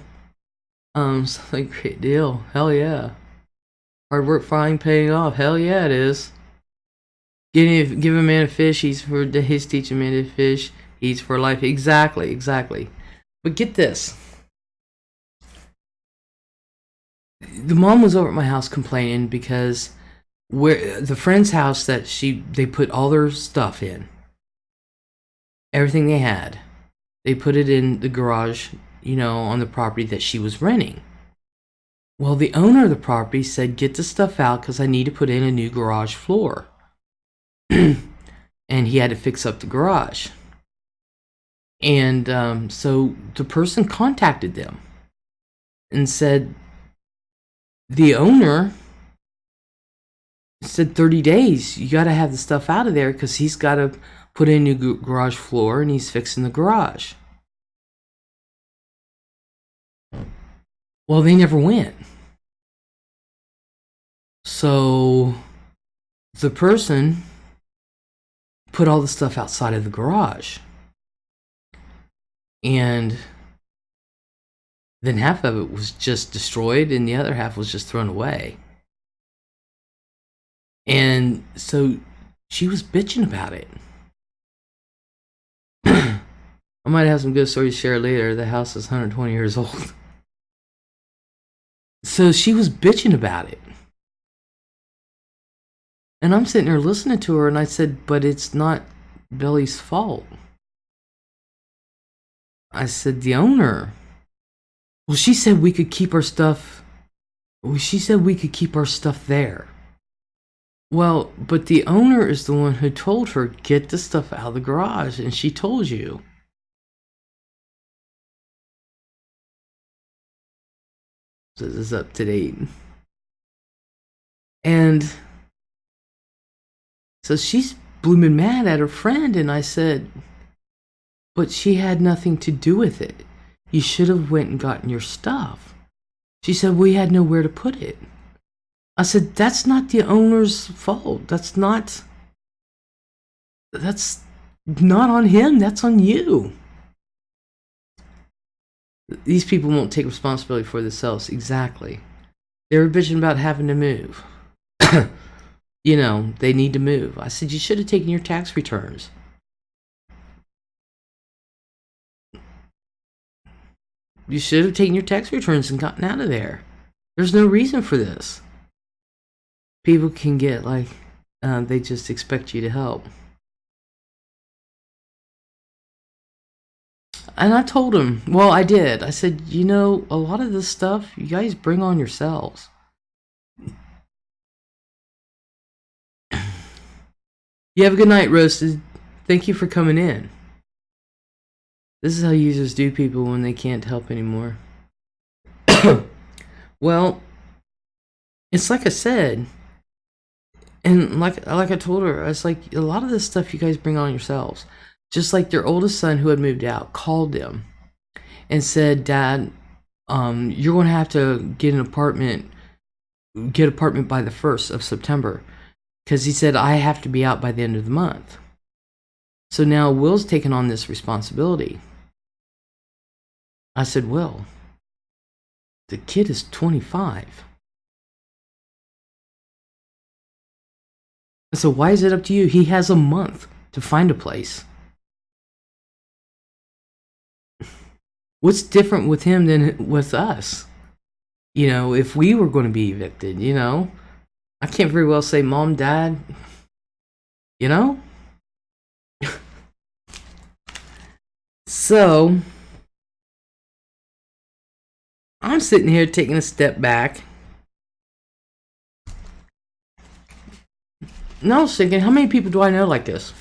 like, great deal, hell yeah, hard work finally paying off, hell yeah it is. Give a man a fish, he's teach a man to fish, he's for life. Exactly. But get this. The mom was over at my house complaining because where the friend's house that they put all their stuff in, everything they had, they put it in the garage, on the property that she was renting. Well, the owner of the property said, get the stuff out because I need to put in a new garage floor. And he had to fix up the garage. And so the person contacted them and said, the owner said 30 days, you got to have the stuff out of there because he's got to put in a new garage floor and he's fixing the garage. Well, they never went. So the person put all the stuff outside of the garage, and then half of it was just destroyed and the other half was just thrown away. And so she was bitching about it. I might have some good stories to share later. The house is 120 years old. So she was bitching about it. And I'm sitting there listening to her, and I said, but it's not Billy's fault. I said, the owner. Well, she said we could keep our stuff. She said we could keep our stuff there. Well, but the owner is the one who told her, get the stuff out of the garage, and she told you. So this is up to date. And so she's blooming mad at her friend, and I said, but she had nothing to do with it. You should have went and gotten your stuff. She said, we had nowhere to put it. I said, that's not the owner's fault. That's not on him. That's on you. These people won't take responsibility for themselves. Exactly. They were bitching about having to move. You know, they need to move. I said, you should have taken your tax returns. You should have taken your tax returns and gotten out of there. There's no reason for this. People can get like, they just expect you to help. And I told him, well, I did. I said, you know, a lot of this stuff you guys bring on yourselves. You have a good night, Roasted. Thank you for coming in. This is how users do people when they can't help anymore. Well, it's like I said, and like I told her, I was like, a lot of this stuff you guys bring on yourselves. Just like their oldest son who had moved out called them and said, Dad, you're going to have to get an apartment by the 1st of September. Because he said, I have to be out by the end of the month. So now Will's taken on this responsibility. I said, Will, the kid is 25. So why is it up to you? He has a month to find a place. What's different with him than with us? You know, if we were going to be evicted, you know? I can't very well say, Mom, Dad, you know? So, I'm sitting here taking a step back. And I was thinking, how many people do I know like this?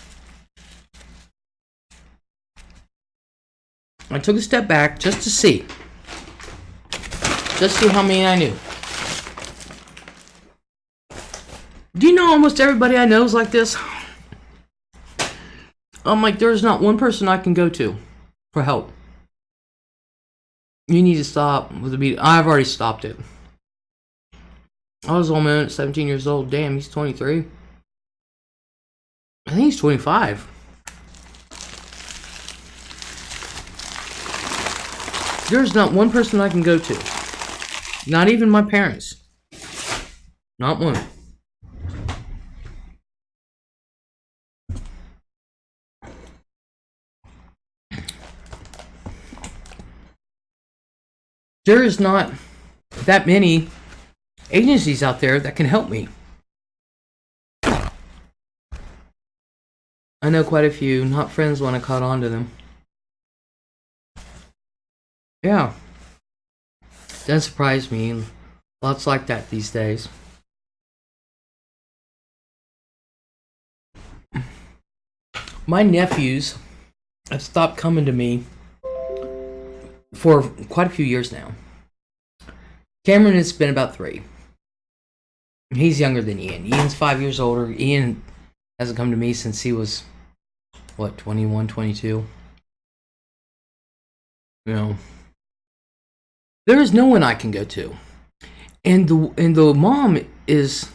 I took a step back just to see. Just see how many I knew. Do you know almost everybody I know is like this? I'm like, there's not one person I can go to for help. You need to stop with the beat. I've already stopped it. I was on my own at 17 years old. Damn, he's 23. I think he's 25. There's not one person I can go to. Not even my parents. Not one. There is not that many agencies out there that can help me. I know quite a few, not friends when I caught on to them. Yeah. Doesn't surprise me. Lots like that these days. My nephews have stopped coming to me for quite a few years now. Cameron has been about 3. He's younger than Ian. Ian's 5 years older. Ian hasn't come to me since he was, what, 21, 22? You know. There is no one I can go to. And the mom is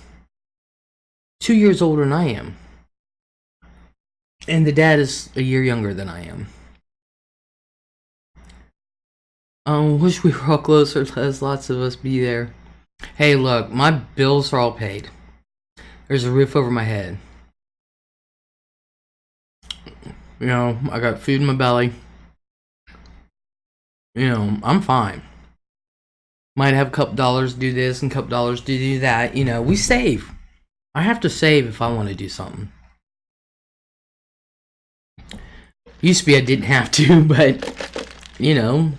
2 years older than I am. And the dad is a year younger than I am. Wish we were all closer. There's lots of us be there. Hey, look, my bills are all paid. There's a roof over my head. You know, I got food in my belly. You know, I'm fine. Might have a couple dollars to do this and a couple dollars to do that. You know, we save. I have to save if I want to do something. Used to be I didn't have to, but, you know,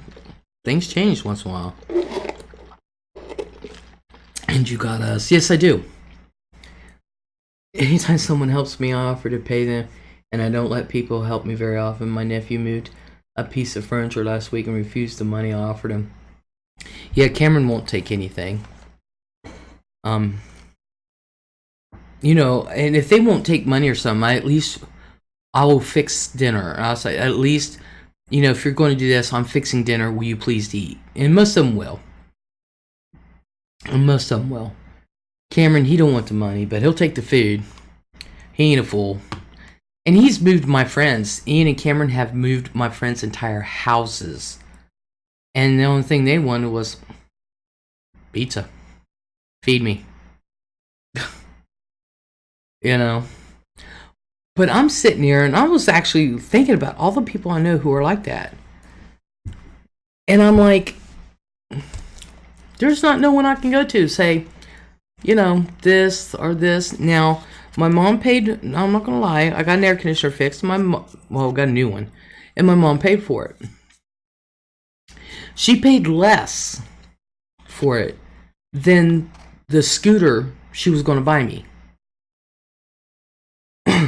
things change once in a while. And you got us. Yes, I do. anytime someone helps me, I offer to pay them, and I don't let people help me very often. My nephew moved a piece of furniture last week and refused the money I offered him. Yeah, Cameron won't take anything. You know, and if they won't take money or something, I will fix dinner. I'll say, at least, you know, if you're going to do this, I'm fixing dinner. Will you please eat? And most of them will. And most of them will. Cameron, he don't want the money, but he'll take the food. He ain't a fool. And he's moved my friends. Ian and Cameron have moved my friends' entire houses. And the only thing they wanted was pizza. Feed me. You know. But I'm sitting here and I was actually thinking about all the people I know who are like that. And I'm like, there's not no one I can go to say, you know, this or this. Now, my mom paid, I'm not going to lie, I got an air conditioner fixed. Well, got a new one. And my mom paid for it. She paid less for it than the scooter she was going to buy me.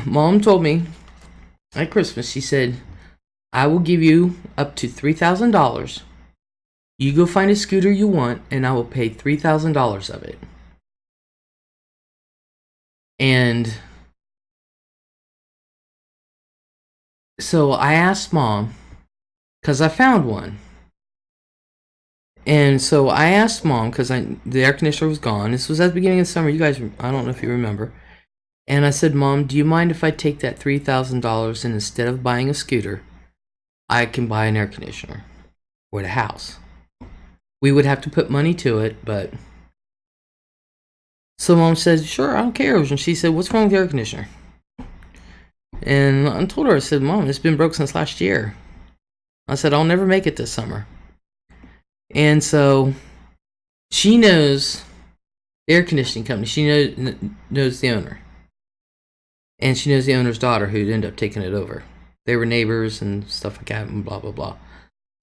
Mom told me at Christmas, she said, I will give you up to $3,000. You go find a scooter you want, and I will pay $3,000 of it. And so I asked Mom, because I found one. And so I asked Mom, because the air conditioner was gone. This was at the beginning of the summer. You guys, I don't know if you remember. And I said, Mom, do you mind if I take that $3,000 and instead of buying a scooter, I can buy an air conditioner or the house? We would have to put money to it, but... So Mom said, sure, I don't care. And she said, what's wrong with the air conditioner? And I told her, I said, Mom, it's been broke since last year. I said, I'll never make it this summer. And so she knows the air conditioning company. She knows the owner. And she knows the owner's daughter who'd end up taking it over. They were neighbors and stuff like that and blah, blah, blah.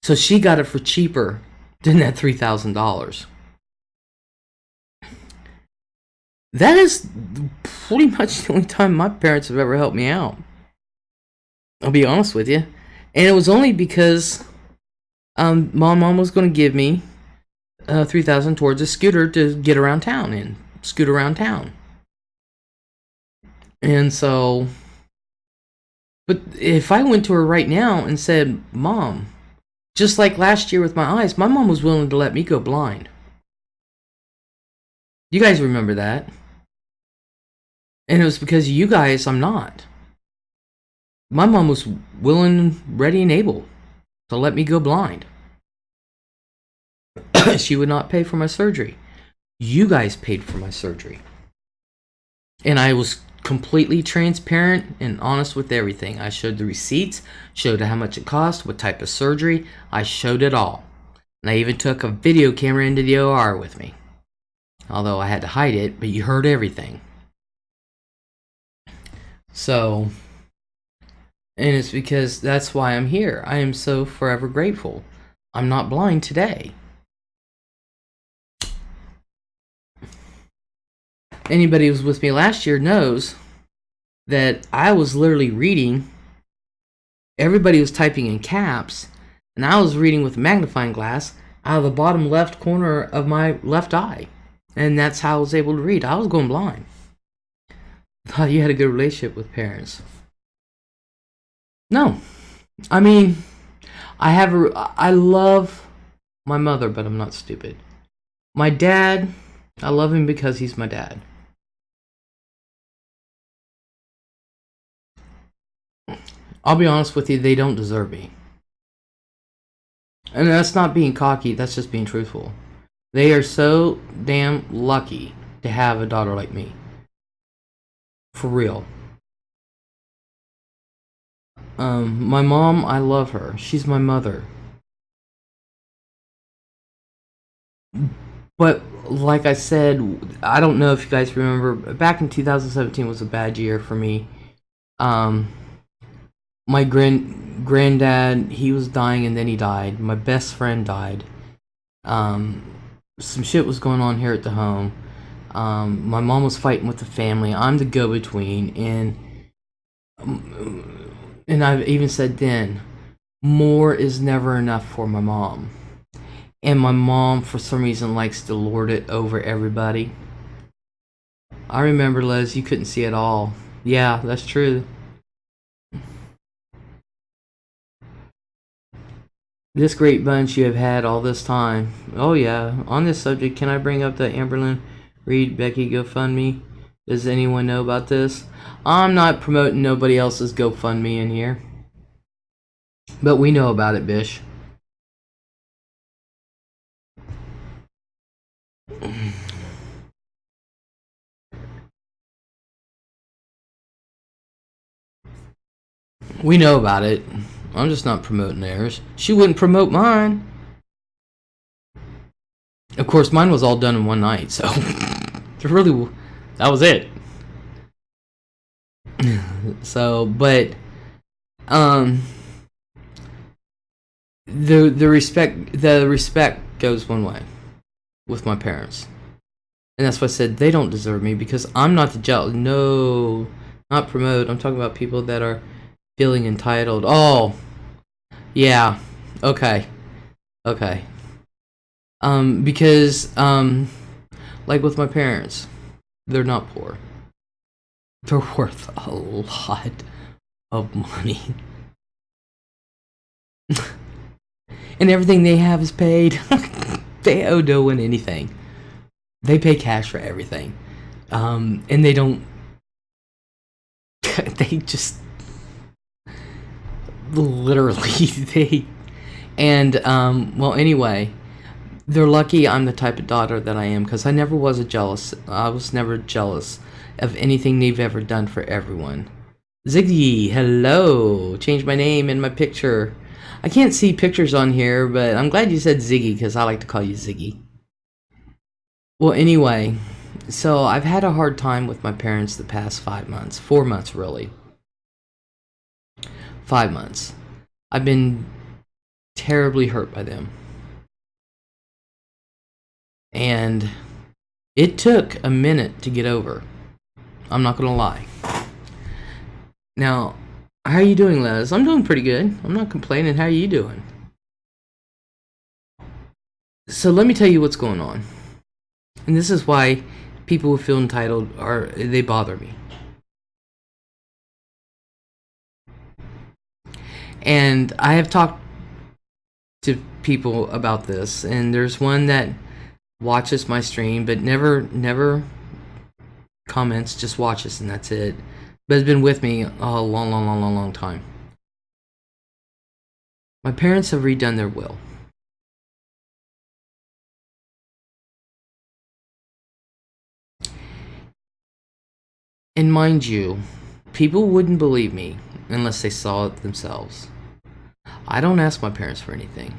So she got it for cheaper than that $3,000. That is pretty much the only time my parents have ever helped me out. I'll be honest with you. And it was only because my mom was going to give me $3,000 towards a scooter to get around town and scoot around town. And so, but if I went to her right now and said, Mom, just like last year with my eyes, my mom was willing to let me go blind. You guys remember that? And it was because of you guys, I'm not. My mom was willing, ready, and able to let me go blind. She would not pay for my surgery. You guys paid for my surgery. And I was completely transparent and honest with everything. I showed the receipts, showed how much it cost, what type of surgery. I showed it all. And I even took a video camera into the OR with me. Although I had to hide it, but you heard everything. So, and it's because that's why I'm here. I am so forever grateful. I'm not blind today. Anybody who was with me last year knows that I was literally reading. Everybody was typing in caps, and I was reading with a magnifying glass out of the bottom left corner of my left eye. And that's how I was able to read. I was going blind. Thought you had a good relationship with parents. No. I mean, I love my mother, but I'm not stupid. My dad, I love him because he's my dad. I'll be honest with you, they don't deserve me. And that's not being cocky, that's just being truthful. They are so damn lucky to have a daughter like me. For real. My mom, I love her. She's my mother. But like I said, I don't know if you guys remember, back in 2017 was a bad year for me. My granddad, he was dying and then he died. My best friend died. Some shit was going on here at the home. My mom was fighting with the family. I'm the go-between, and I've even said then, more is never enough for my mom. And my mom, for some reason, likes to lord it over everybody. I remember, Les, you couldn't see it all. Yeah, that's true. This great bunch you have had all this time. Oh yeah. On this subject, can I bring up the Amberlyn Reed Becky GoFundMe? Does anyone know about this? I'm not promoting nobody else's GoFundMe in here. But we know about it, Bish. We know about it. I'm just not promoting theirs. She wouldn't promote mine. Of course, mine was all done in one night, so really, that was it. So, but the respect goes one way with my parents, and that's why I said they don't deserve me, because I'm not the jealous. No, not promote. I'm talking about people that are feeling entitled. Oh, yeah, okay. Because like with my parents, they're not poor. They're worth a lot of money. And everything they have is paid. They owe no one anything. They pay cash for everything. And they don't... They just... Literally, they... And, well, anyway... They're lucky I'm the type of daughter that I am, because I never was I was never jealous of anything they've ever done for everyone. Ziggy, hello. Changed my name and my picture. I can't see pictures on here, but I'm glad you said Ziggy, because I like to call you Ziggy. Well, anyway, so I've had a hard time with my parents the past 5 months. 4 months, really. 5 months. I've been terribly hurt by them. And it took a minute to get over. I'm not gonna lie. Now, how are you doing, Les? I'm doing pretty good. I'm not complaining. How are you doing? So let me tell you what's going on. And this is why people who feel entitled they bother me. And I have talked to people about this, and there's one that watches my stream but never comments, just watches, and that's it, but has been with me a long time. My parents have redone their will, and mind you, people wouldn't believe me unless they saw it themselves. I don't ask my parents for anything.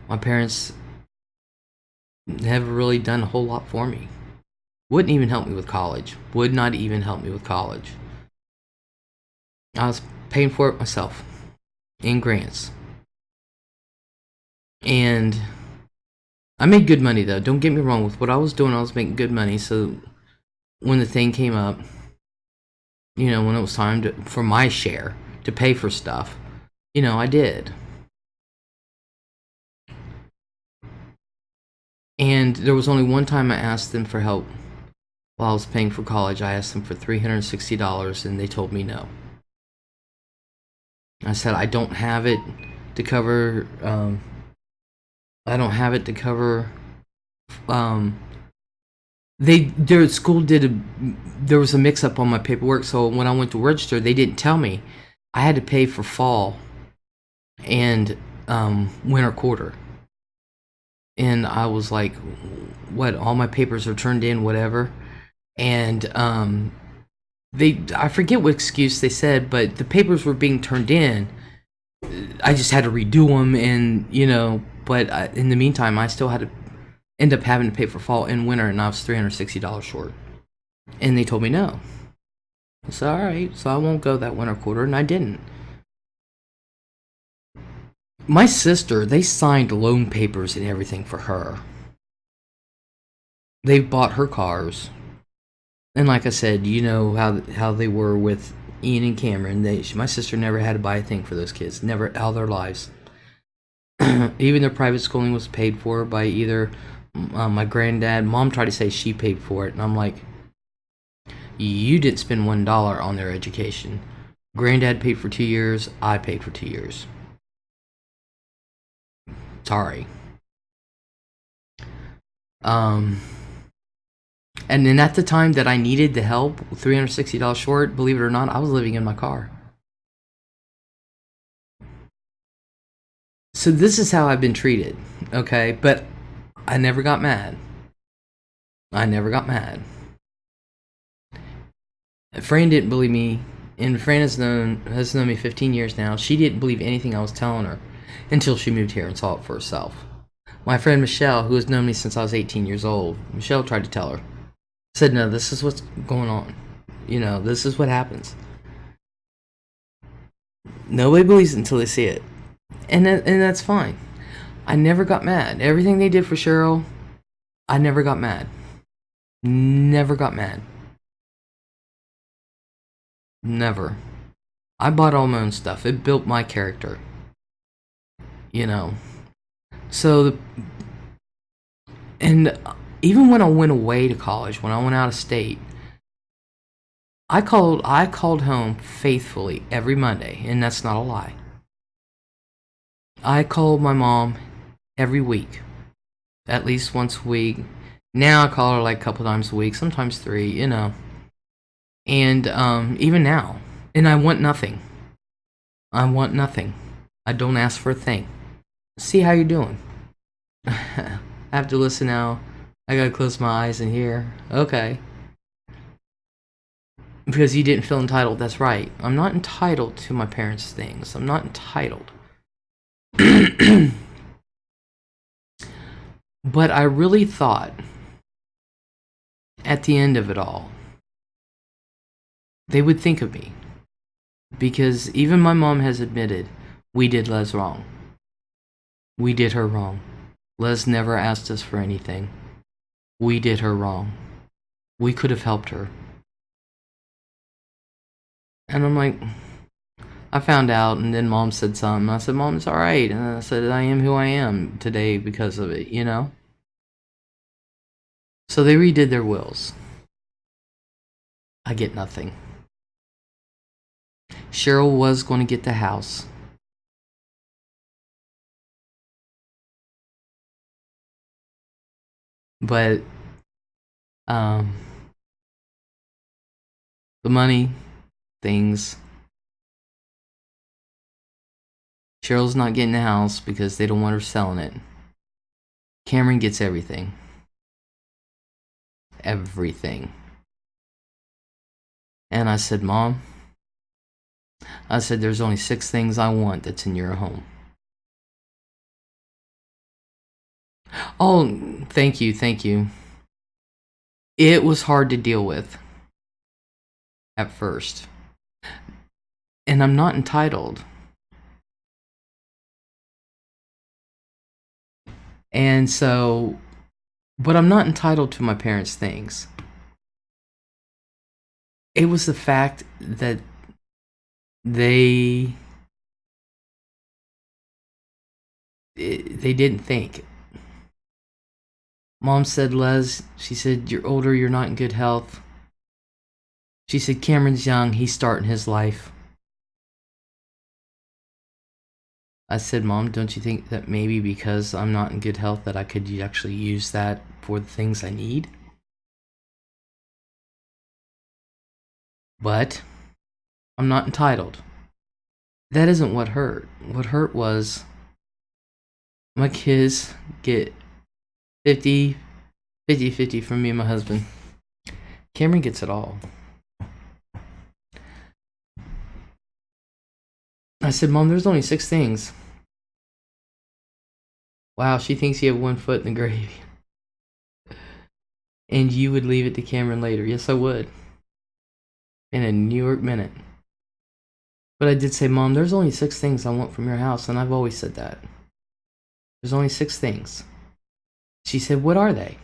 My parents never really done a whole lot for me. Wouldn't even help me with college. Would not even help me with college. I was paying for it myself in grants. And I made good money, though. Don't get me wrong. With what I was doing, I was making good money. So when the thing came up, you know, when it was time for my share to pay for stuff, you know, I did. And there was only one time I asked them for help while I was paying for college. I asked them for $360, and they told me no. I said, I don't have it to cover, their school there was a mix-up on my paperwork, so when I went to register, they didn't tell me. I had to pay for fall and winter quarter. And I was like, what, all my papers are turned in, whatever. And I forget what excuse they said, but the papers were being turned in. I just had to redo them, and, you know, but in the meantime, I still had to end up having to pay for fall and winter, and I was $360 short. And they told me no. I said, alright, so I won't go that winter quarter, and I didn't. My sister, they signed loan papers and everything for her. they've bought her cars. And like I said, you know how they were with Ian and Cameron. My sister never had to buy a thing for those kids. Never, all their lives. Even their private schooling was paid for by either my granddad. Mom tried to say she paid for it, and I'm like, you didn't spend $1 on their education. Granddad paid for 2 years. I paid for 2 years. Sorry. And then at the time that I needed the help, $360 short, believe it or not, I was living in my car. So this is how I've been treated, okay? But I never got mad. I never got mad. Fran didn't believe me, and Fran has known me 15 years now. She didn't believe anything I was telling her until she moved here and saw it for herself. My friend Michelle, who has known me since I was 18 years old, Michelle tried to tell her. Said, no, this is what's going on. You know, this is what happens. Nobody believes it until they see it. And that's fine. I never got mad. Everything they did for Cheryl, I never got mad. Never got mad. Never. I bought all my own stuff. It built my character. You know. So, and even when I went away to college, when I went out of state, I called home faithfully every Monday, and that's not a lie. I called my mom every week, at least once a week. Now I call her like a couple times a week, sometimes 3, you know. And even now, and I want nothing. I want nothing. I don't ask for a thing. See how you're doing. I have to listen now. I gotta close my eyes and hear. Okay. Because you didn't feel entitled. That's right. I'm not entitled to my parents' things. I'm not entitled. But I really thought, at the end of it all, they would think of me. Because even my mom has admitted, we did Les wrong. We did her wrong. Les never asked us for anything. We did her wrong. We could have helped her. And I'm like, I found out, and then Mom said something. I said, Mom, it's alright. And I said, I am who I am today because of it, you know? So they redid their wills. I get nothing. Cheryl was going to get the house. But, the money, things. Cheryl's not getting the house because they don't want her selling it. Cameron gets everything. Everything. And I said, Mom, I said, there's only 6 things I want that's in your home. Oh, thank you, thank you. It was hard to deal with at first. And I'm not entitled. And so, but I'm not entitled to my parents' things. It was the fact that they didn't think. Mom said, Les, she said, you're older, you're not in good health. She said, Cameron's young, he's starting his life. I said, Mom, don't you think that maybe because I'm not in good health that I could actually use that for the things I need? But I'm not entitled. That isn't what hurt. What hurt was my kids get 50 from me and my husband. Cameron gets it all. I said, Mom, there's only 6 things. Wow, she thinks you have 1 foot in the grave. And you would leave it to Cameron later. Yes, I would. In a New York minute. But I did say, Mom, there's only 6 things I want from your house, and I've always said that. There's only 6 things. She said, what are they?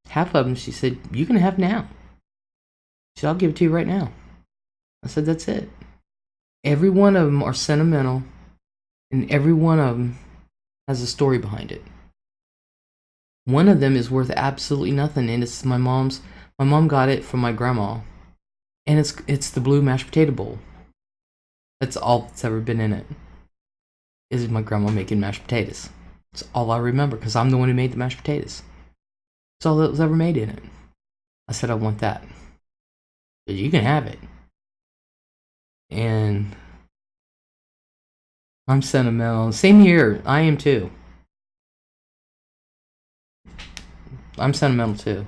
Half of them, she said, you can have now. She said, I'll give it to you right now. I said, that's it. Every one of them are sentimental, and every one of them has a story behind it. One of them is worth absolutely nothing, and it's my mom's. My mom got it from my grandma, and it's the blue mashed potato bowl. That's all that's ever been in it. Is my grandma making mashed potatoes. That's all I remember, because I'm the one who made the mashed potatoes. That's all that was ever made in it. I said, I want that. Said, you can have it. And I'm sentimental. Same here. I am too. I'm sentimental too.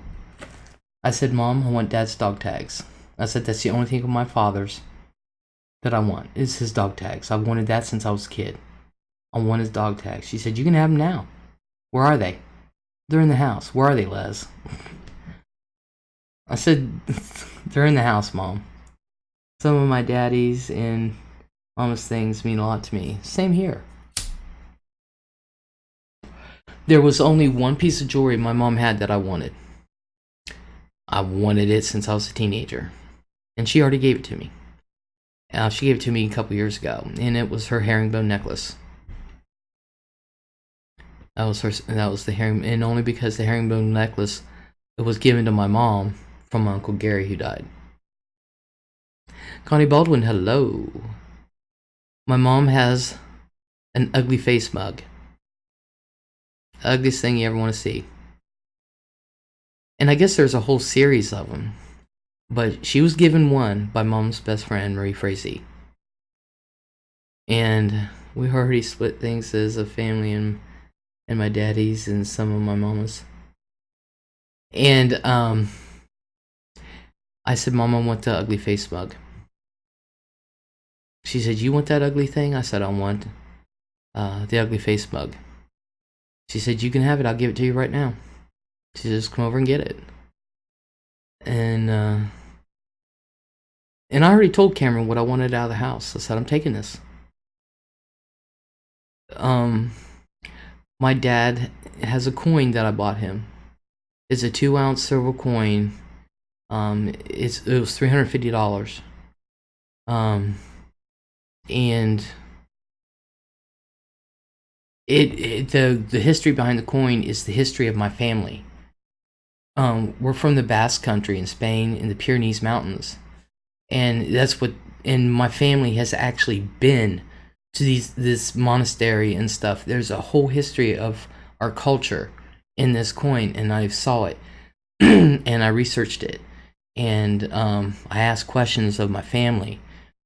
I said, Mom, I want Dad's dog tags. I said, that's the only thing of my father's that I want, is his dog tags. I've wanted that since I was a kid. I want his dog tags. She said, you can have them now. Where are they? They're in the house. Where are they, Les? I said, they're in the house, Mom. Some of my daddy's and Mama's things mean a lot to me. Same here. There was only one piece of jewelry my mom had that I wanted. I wanted it since I was a teenager. And she already gave it to me. She gave it to me a couple years ago. And it was her herringbone necklace. That was the herringbone. And only because the herringbone necklace, it was given to my mom from my Uncle Gary, who died. Connie Baldwin, hello. My mom has an ugly face mug. Ugliest thing you ever want to see. And I guess there's a whole series of them. But she was given one by Mom's best friend, Marie Frazee. And we already split things as a family, and my daddy's and some of my mama's. And I said, Mom, I want the ugly face mug. She said, you want that ugly thing? I said, I want the ugly face mug. She said, you can have it. I'll give it to you right now. She said, just come over and get it. And I already told Cameron what I wanted out of the house. I said, I'm taking this. My dad has a coin that I bought him. It's a 2-ounce silver coin. It was $350. And the history behind the coin is the history of my family. We're from the Basque Country in Spain, in the Pyrenees Mountains, and my family has actually been to this monastery and stuff. There's a whole history of our culture in this coin, and I saw it, and I researched it, and I asked questions of my family.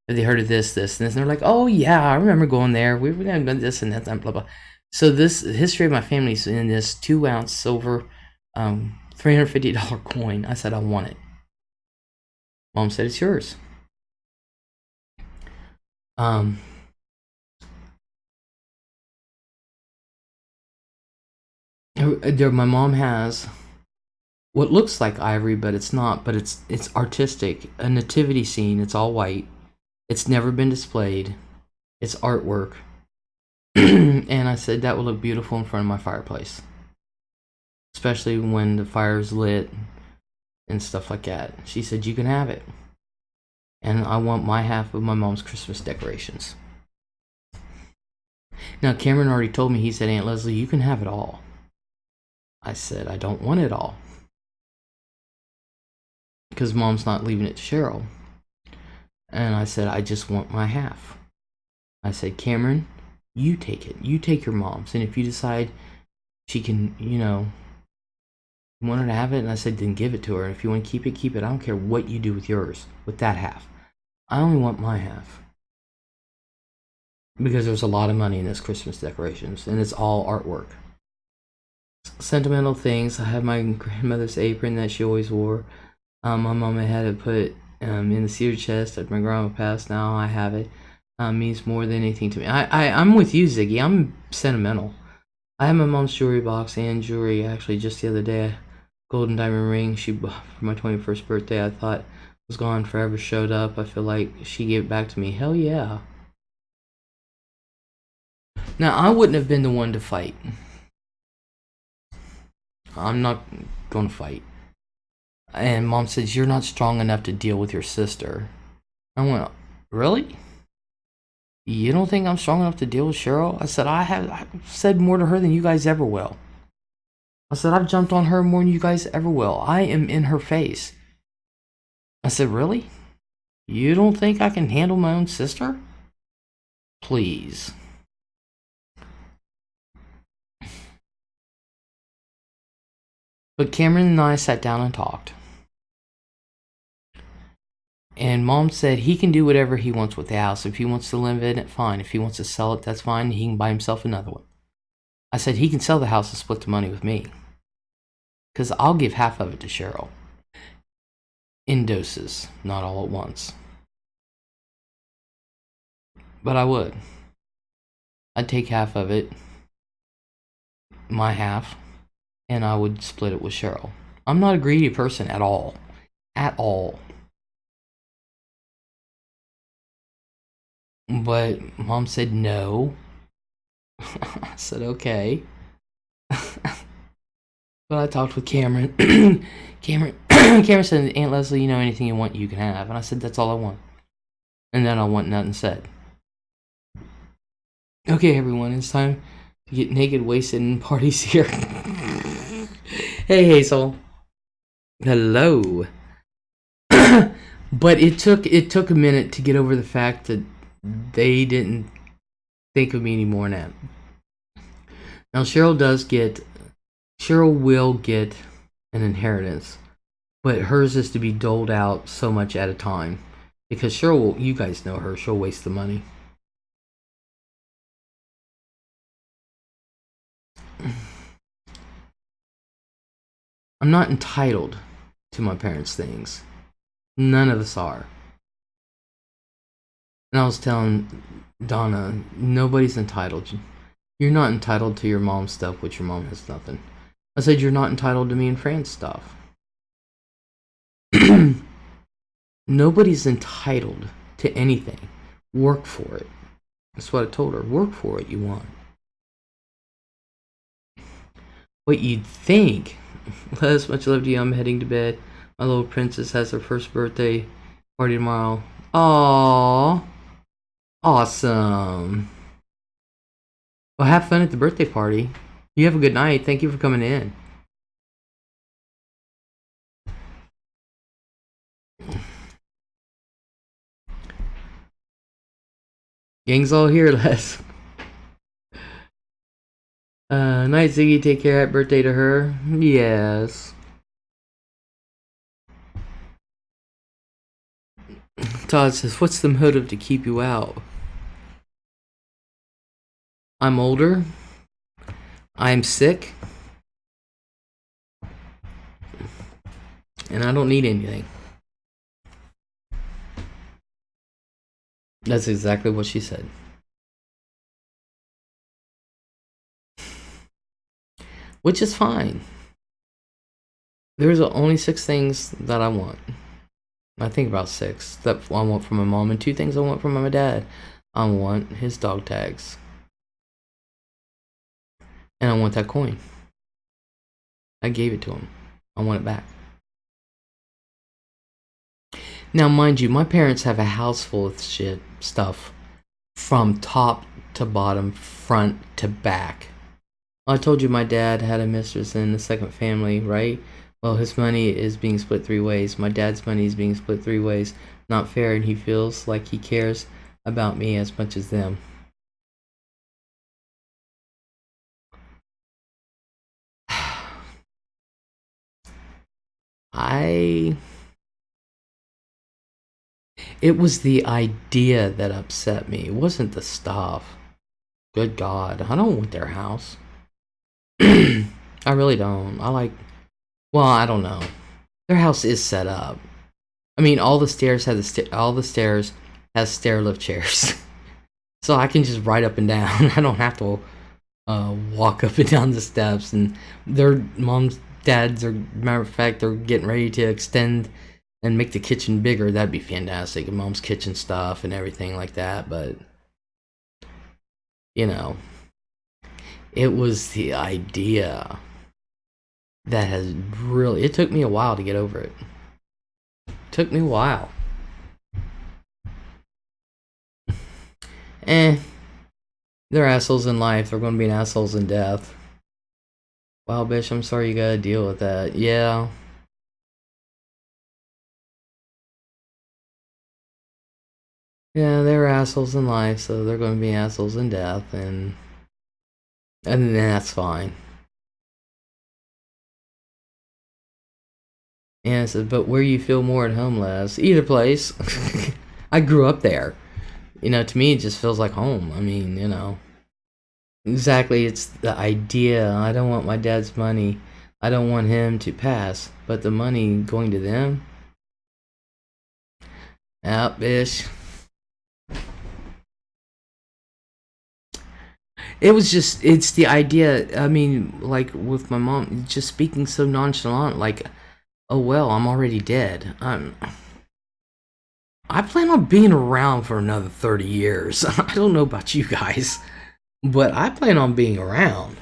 Have they heard of this, and this? And they're like, oh yeah, I remember going there. We were going to do this and that, blah blah. So this history of my family is in this 2-ounce silver $350 coin. I said, I want it. Mom said, it's yours. My mom has what looks like ivory, but it's not. But it's artistic. A nativity scene. It's all white. It's never been displayed. It's artwork. And I said that would look beautiful in front of my fireplace, especially when the fire's lit and stuff like that. She said, you can have it. And I want my half of my mom's Christmas decorations. Now, Cameron already told me, he said, Aunt Leslie, you can have it all. I said, I don't want it all, because Mom's not leaving it to Cheryl. And I said, I just want my half. I said, Cameron, you take it. You take your mom's. And if you decide she can, want her to have it, and I said, then give it to her. And if you want to keep it, keep it. I don't care what you do with yours, with that half. I only want my half. Because there's a lot of money in this Christmas decorations, and it's all artwork. Sentimental things. I have my grandmother's apron that she always wore. My mom had it put in the cedar chest after my grandma passed. Now I have it. Means more than anything to me. I'm with you, Ziggy. I'm sentimental. I have my mom's jewelry box and jewelry. Actually, just the other day, a golden diamond ring she bought for my 21st birthday. I thought was gone forever. Showed up. I feel like she gave it back to me. Hell yeah. Now, I wouldn't have been the one to fight. I'm not gonna fight. And Mom says, you're not strong enough to deal with your sister. I went, really? You don't think I'm strong enough to deal with Cheryl? I said, I've said more to her than you guys ever will. I said, I've jumped on her more than you guys ever will. I am in her face. I said, really? You don't think I can handle my own sister? Please. But Cameron and I sat down and talked. And Mom said he can do whatever he wants with the house. If he wants to live in it, fine. If he wants to sell it, that's fine. He can buy himself another one. I said he can sell the house and split the money with me. Because I'll give half of it to Cheryl. In doses, not all at once. But I would. I'd take half of it, my half, and I would split it with Cheryl. I'm not a greedy person at all. At all. But Mom said no. I said okay. But I talked with Cameron. Cameron said, Aunt Leslie, you know, anything you want, you can have. And I said, that's all I want. And then I want nothing said. Okay, everyone, it's time to get naked, wasted, and parties here. Hey, Hazel. Hello. But it took a minute to get over the fact that they didn't think of me anymore now. Now Cheryl will get an inheritance, but hers is to be doled out so much at a time. Because Cheryl, you guys know her, she'll waste the money. I'm not entitled to my parents' things. None of us are. And I was telling Donna, nobody's entitled. You're not entitled to your mom's stuff, which your mom has nothing. I said, you're not entitled to me and Fran's stuff. Nobody's entitled to anything. Work for it. That's what I told her. Work for it, you want. What you'd think. Les, much love to you. I'm heading to bed. My little princess has her first birthday party tomorrow. Aww. Awesome. Well, have fun at the birthday party. You have a good night. Thank you for coming in. Gang's all here, Les. Night, Ziggy. Take care. Happy birthday to her. Yes. Todd says, what's the motive to keep you out? I'm older. I'm sick. And I don't need anything. That's exactly what she said. Which is fine. There's only 6 things that I want. I think about 6 that I want from my mom, and 2 things I want from my dad. I want his dog tags. And I want that coin. I gave it to him. I want it back. Now, mind you, my parents have a house full of stuff from top to bottom, front to back. I told you my dad had a mistress in the second family, right? Well, his money is being split 3 ways. My dad's money is being split 3 ways. Not fair, and he feels like he cares about me as much as them. It was the idea that upset me. It wasn't the stuff. Good God, I don't want their house. I really don't. Well, I don't know. Their house is set up. I mean, all the stairs have has stair lift chairs, so I can just ride up and down. I don't have to walk up and down the steps. And their dads are, matter of fact, they're getting ready to extend and make the kitchen bigger. That'd be fantastic. And mom's kitchen stuff and everything like that. But you know, it was the idea. that has really, it took me a while to get over it. Took me a while. They're assholes in life. They're going to be assholes in death. Wow, bitch, I'm sorry you gotta deal with that. Yeah. Yeah, they're assholes in life, so they're going to be assholes in death, and that's fine. And I said, but where you feel more at home, Les? Either place. I grew up there. You know, to me, it just feels like home. I mean, you know. Exactly, it's the idea. I don't want my dad's money. I don't want him to pass. But the money going to them? Ah, bitch. It was just, it's the idea. I mean, like with my mom, just speaking so nonchalant, like, oh well, I'm already dead. I plan on being around for another 30 years. I don't know about you guys, but I plan on being around.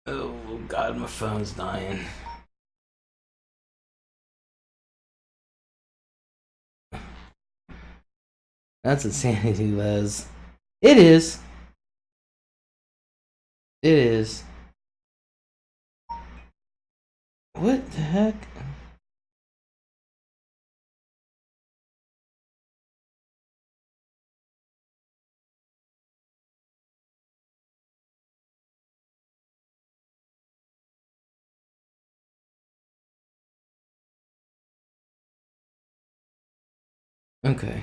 Oh god, my phone's dying. That's insanity, Les. It is. It is. What the heck? Okay.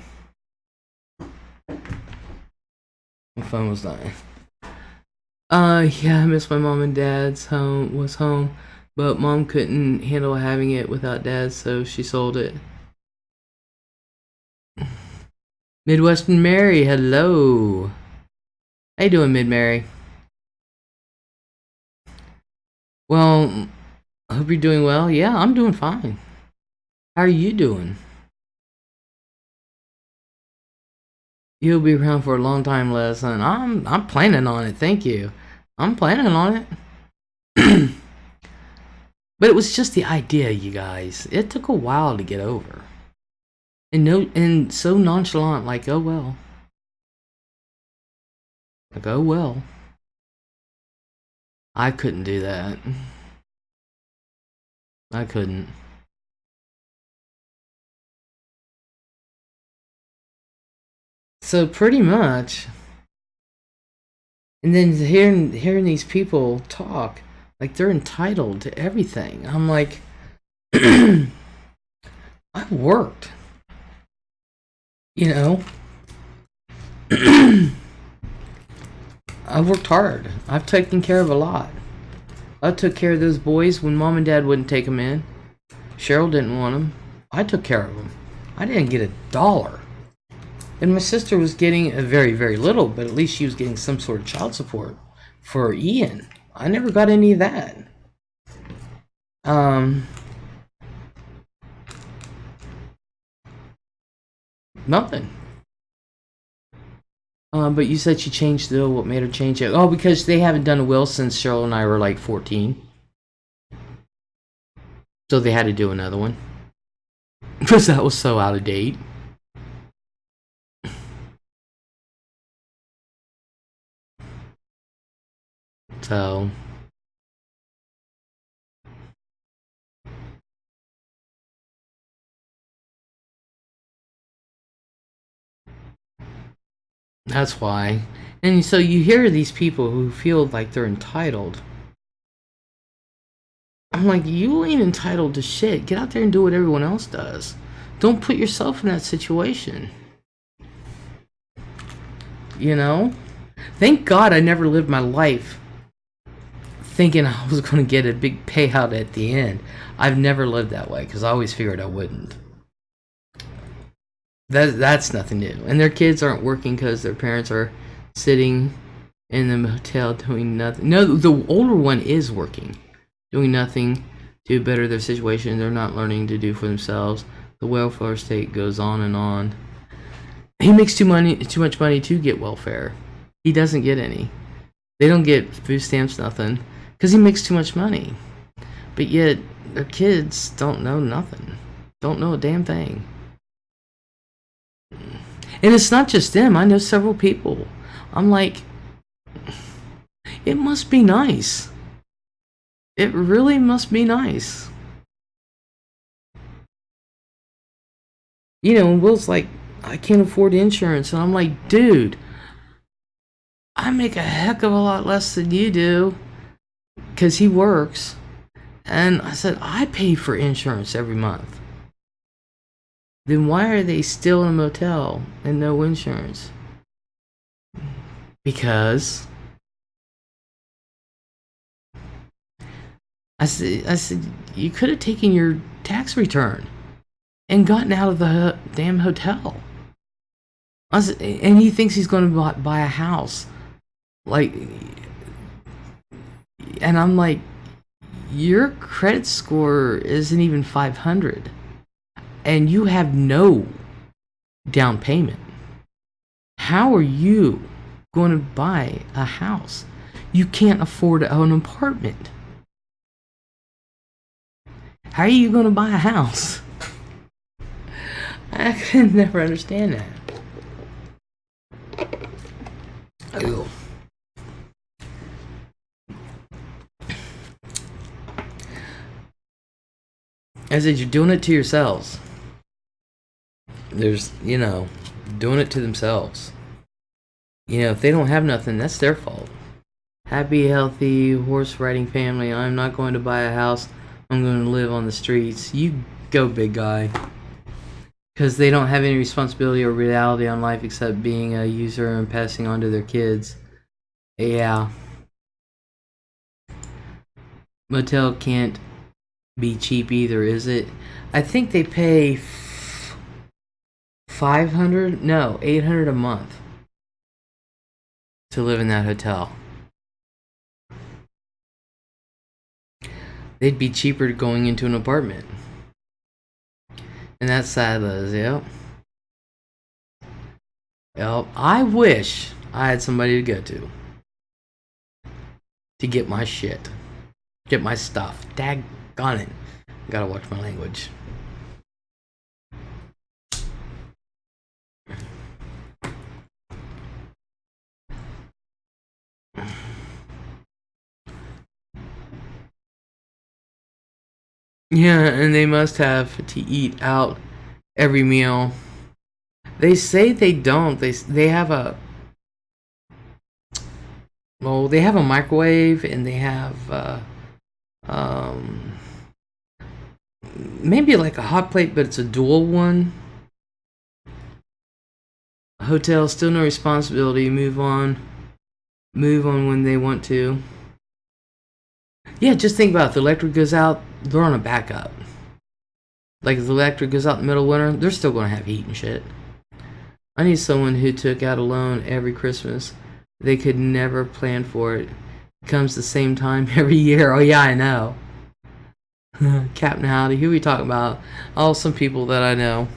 My phone was dying. Yeah, I miss my mom and dad's was home, but mom couldn't handle having it without dad, so she sold it. Midwestern Mary, hello. How you doing, Mid Mary? Well, I hope you're doing well. Yeah, I'm doing fine. How are you doing? You'll be around for a long time, Les, and I'm planning on it. Thank you. I'm planning on it. But it was just the idea, you guys. It took a while to get over. And so nonchalant, like, oh well. Like, oh well. I couldn't do that. I couldn't. So pretty much. And then hearing these people talk like they're entitled to everything. I'm like, I've worked. You know, I've worked hard. I've taken care of a lot. I took care of those boys when mom and dad wouldn't take them in. Cheryl didn't want them. I took care of them. I didn't get $1. And my sister was getting a very, very little, but at least she was getting some sort of child support for Ian. I never got any of that. Nothing. But you said she changed the will. What made her change it? Oh, because they haven't done a will since Cheryl and I were like 14. So they had to do another one. Because that was so out of date. So that's why. And so you hear these people who feel like they're entitled. I'm like, you ain't entitled to shit. Get out there and do what everyone else does. Don't put yourself in that situation. You know? Thank God I never lived my life thinking I was going to get a big payout at the end. I've never lived that way because I always figured I wouldn't. That's nothing new. And their kids aren't working because their parents are sitting in the motel doing nothing. No, the older one is working, doing nothing to better their situation. They're not learning to do for themselves. The welfare state goes on and on. He makes too much money to get welfare. He doesn't get any. They don't get food stamps, nothing, because he makes too much money. But yet, their kids don't know nothing. Don't know a damn thing. And it's not just them. I know several people. I'm like, it must be nice. It really must be nice. You know, and Will's like, I can't afford insurance. And I'm like, dude, I make a heck of a lot less than you do. Because he works. And I said, I pay for insurance every month. Then why are they still in a motel and no insurance? Because I said, you could have taken your tax return and gotten out of the damn hotel. And he thinks he's going to buy a house. Like, and I'm like, your credit score isn't even 500. And you have no down payment. How are you going to buy a house? You can't afford an apartment. How are you going to buy a house? I could never understand that. Ew. I said, you're doing it to yourselves. There's, you know, doing it to themselves. You know, if they don't have nothing, that's their fault. Happy, healthy, horse riding family. I'm not going to buy a house. I'm going to live on the streets. You go, big guy. Because they don't have any responsibility or reality on life except being a user and passing on to their kids. Yeah. Motel can't be cheap either, is it? I think they pay $800 a month to live in that hotel. They'd be cheaper going into an apartment. And that's sad, Liz. Yep. I wish I had somebody to go to get my shit, get my stuff. Daggone it. Gotta watch my language. Yeah, and they must have to eat out every meal. They say they don't. They have a microwave, and they have maybe like a hot plate, but it's a dual one. Hotel, still no responsibility. Move on when they want to. Yeah, just think about it. If the electric goes out, they're on a backup. Like if the electric goes out in the middle of winter, they're still going to have heat and shit. I need someone who took out a loan every Christmas. They could never plan for it. It comes the same time every year. Oh yeah, I know. Captain Howdy, who are we talking about? Oh, some people that I know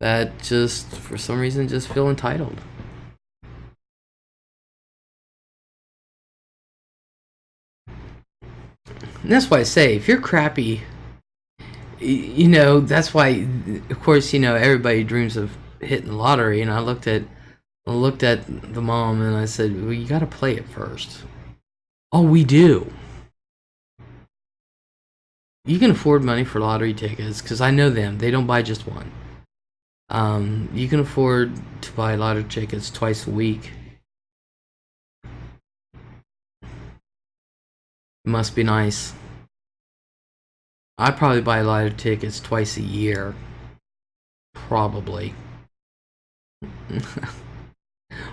that just, for some reason, just feel entitled. And that's why I say, if you're crappy, you know, that's why, of course, you know, everybody dreams of hitting the lottery. And I looked at the mom and I said, well, you got to play it first. Oh, we do. You can afford money for lottery tickets, because I know them. They don't buy just one. You can afford to buy lottery tickets twice a week. It must be nice. I probably buy lottery tickets twice a year. Probably.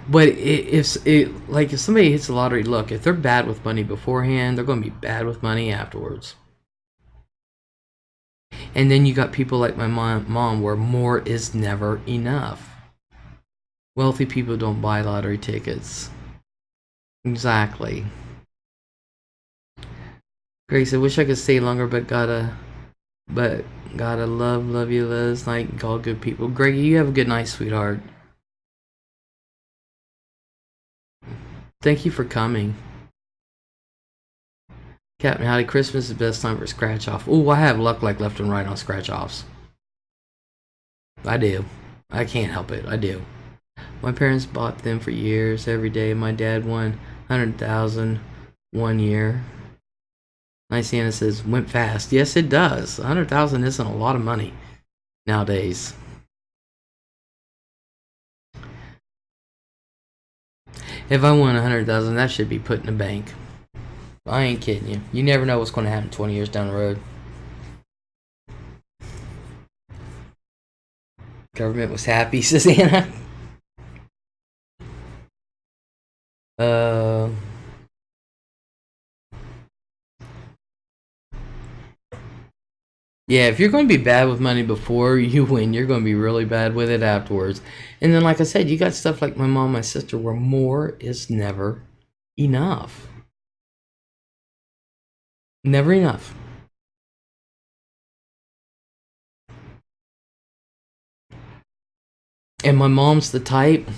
But if somebody hits the lottery, look, if they're bad with money beforehand, they're going to be bad with money afterwards. And then you got people like my mom where more is never enough. Wealthy people don't buy lottery tickets. Exactly. Greg said, wish I could stay longer, but gotta love you, Liz. Like all good people. Greg, you have a good night, sweetheart. Thank you for coming. Captain Howdy, Christmas is the best time for scratch off. Ooh, I have luck like left and right on scratch offs. I do. I can't help it. I do. My parents bought them for years, every day. My dad won 100,000 one year. Nice Anna says, went fast. Yes, it does. 100,000 isn't a lot of money nowadays. If I won 100,000, that should be put in the bank. I ain't kidding you. You never know what's going to happen 20 years down the road. Government was happy, says Anna. Yeah, if you're going to be bad with money before you win, you're going to be really bad with it afterwards. And then, like I said, you got stuff like my mom, my sister, where more is never enough. Never enough. And my mom's the type,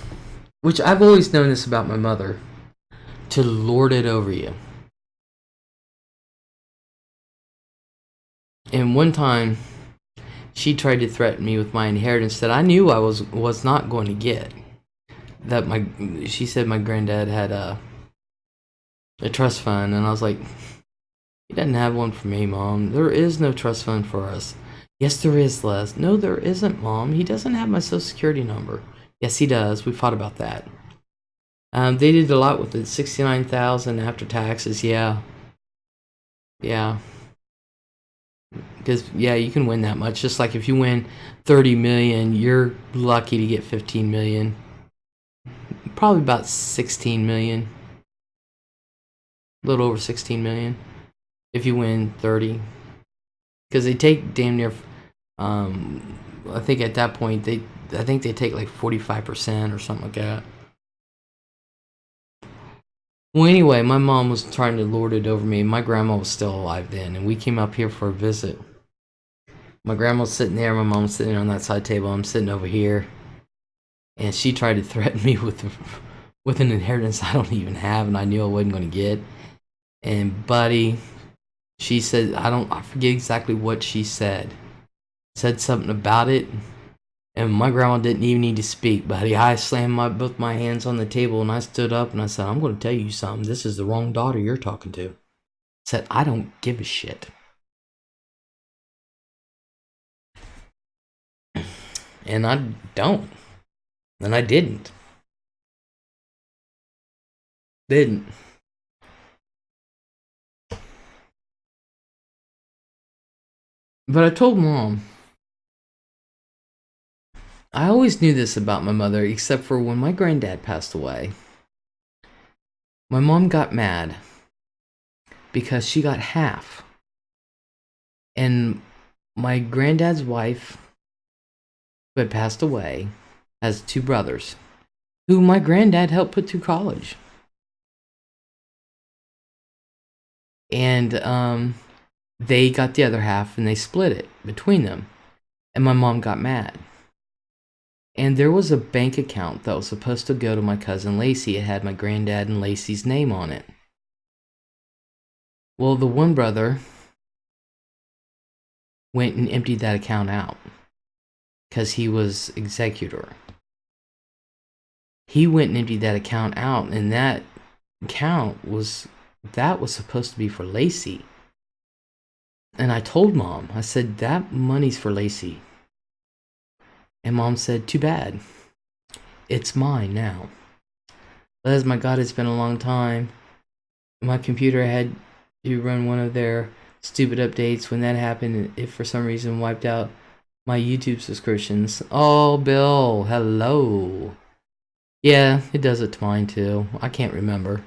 which I've always known this about my mother, to lord it over you. And one time, she tried to threaten me with my inheritance that I knew I was not going to get. She said my granddad had a trust fund, and I was like, he doesn't have one for me, Mom. There is no trust fund for us. Yes, there is, Les. No, there isn't, Mom. He doesn't have my social security number. Yes, he does. We fought about that. They did a lot with it. 69,000 after taxes. Yeah. Yeah. Because, yeah, you can win that much. Just like if you win 30 million, you're lucky to get 15 million. Probably about 16 million. A little over 16 million. If you win 30. Because they take damn near, I think at that point, they take like 45% or something like that. Well, anyway, my mom was trying to lord it over me. My grandma was still alive then, and we came up here for a visit. My grandma was sitting there, my mom was sitting on that side table, I'm sitting over here. And she tried to threaten me with an inheritance I don't even have, and I knew I wasn't going to get. And buddy, she said, I forget exactly what she said. Said something about it. And my grandma didn't even need to speak, buddy. I slammed both my hands on the table and I stood up and I said, I'm going to tell you something. This is the wrong daughter you're talking to. Said, I don't give a shit. And I don't. And I didn't. Didn't. But I told Mom, I always knew this about my mother, except for when my granddad passed away. My mom got mad because she got half. And my granddad's wife, who had passed away, has two brothers, who my granddad helped put through college. And they got the other half and they split it between them. And my mom got mad. And there was a bank account that was supposed to go to my cousin Lacey. It had my granddad and Lacey's name on it. Well, the one brother went and emptied that account out because he was executor. He went and emptied that account out, and that account was supposed to be for Lacey. And I told Mom, I said, that money's for Lacey. And Mom said, too bad. It's mine now. Les, my God, it's been a long time. My computer had to run one of their stupid updates. When that happened, it for some reason wiped out my YouTube subscriptions. Oh, Bill, hello. Yeah, it does it to mine too. I can't remember.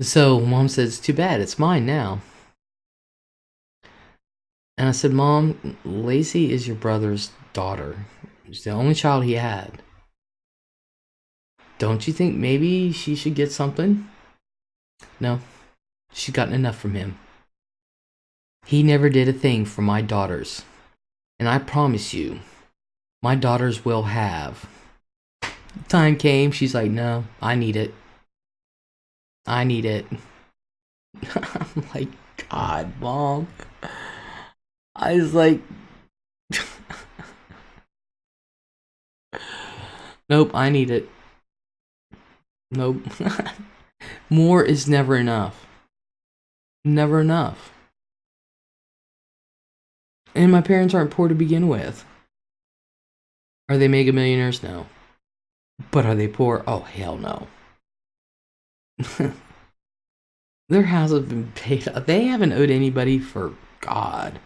So Mom says, too bad, it's mine now. And I said, Mom, Lacey is your brother's daughter. She's the only child he had. Don't you think maybe she should get something? No, she's gotten enough from him. He never did a thing for my daughters. And I promise you, my daughters will have. Time came, she's like, no, I need it. I need it. I'm like, God, Mom. I was like, nope, I need it. Nope. More is never enough. Never enough. And my parents aren't poor to begin with. Are they mega millionaires? No. But are they poor? Oh, hell no. Their house has been paid. They haven't owed anybody for God.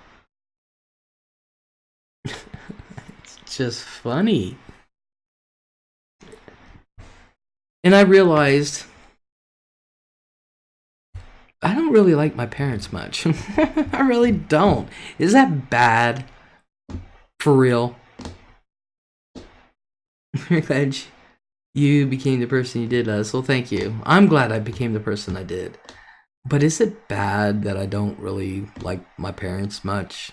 It's just funny. And I realized I don't really like my parents much. I really don't. Is that bad? For real? I'm glad you became the person you did, Les. Well, thank you. I'm glad I became the person I did. But is it bad that I don't really like my parents much?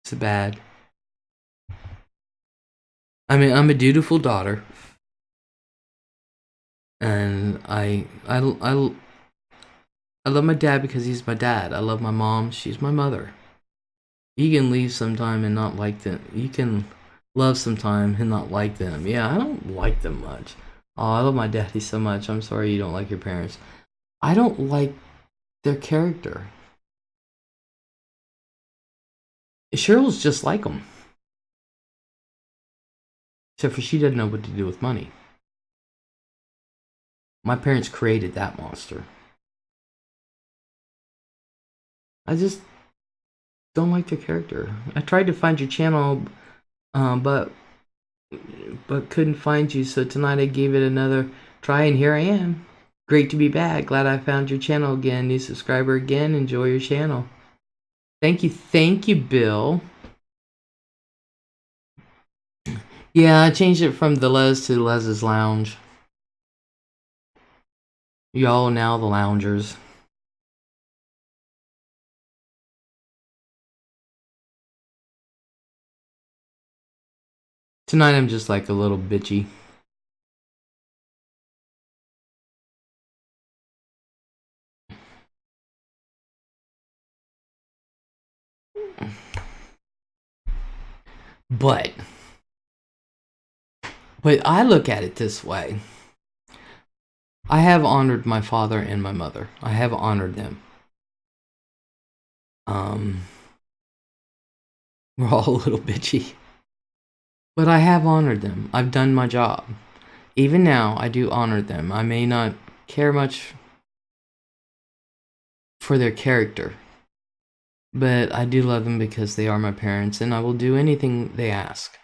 Is it bad? I mean, I'm a dutiful daughter. And I love my dad because he's my dad. I love my mom. She's my mother. You can leave sometime and not like them. You can love sometime and not like them. Yeah, I don't like them much. Oh, I love my daddy so much. I'm sorry you don't like your parents. I don't like their character. Cheryl's just like them. Except for she doesn't know what to do with money. My parents created that monster. I just don't like their character. I tried to find your channel, but couldn't find you. So tonight I gave it another try, and here I am. Great to be back. Glad I found your channel again. New subscriber again. Enjoy your channel. Thank you, Bill. Yeah, I changed it from the Les to LEZ'S Lounge. Y'all now the loungers. Tonight I'm just like a little bitchy. But I look at it this way. I have honored my father and my mother. I have honored them. We're all a little bitchy. But I have honored them. I've done my job. Even now, I do honor them. I may not care much for their character, but I do love them because they are my parents, and I will do anything they ask.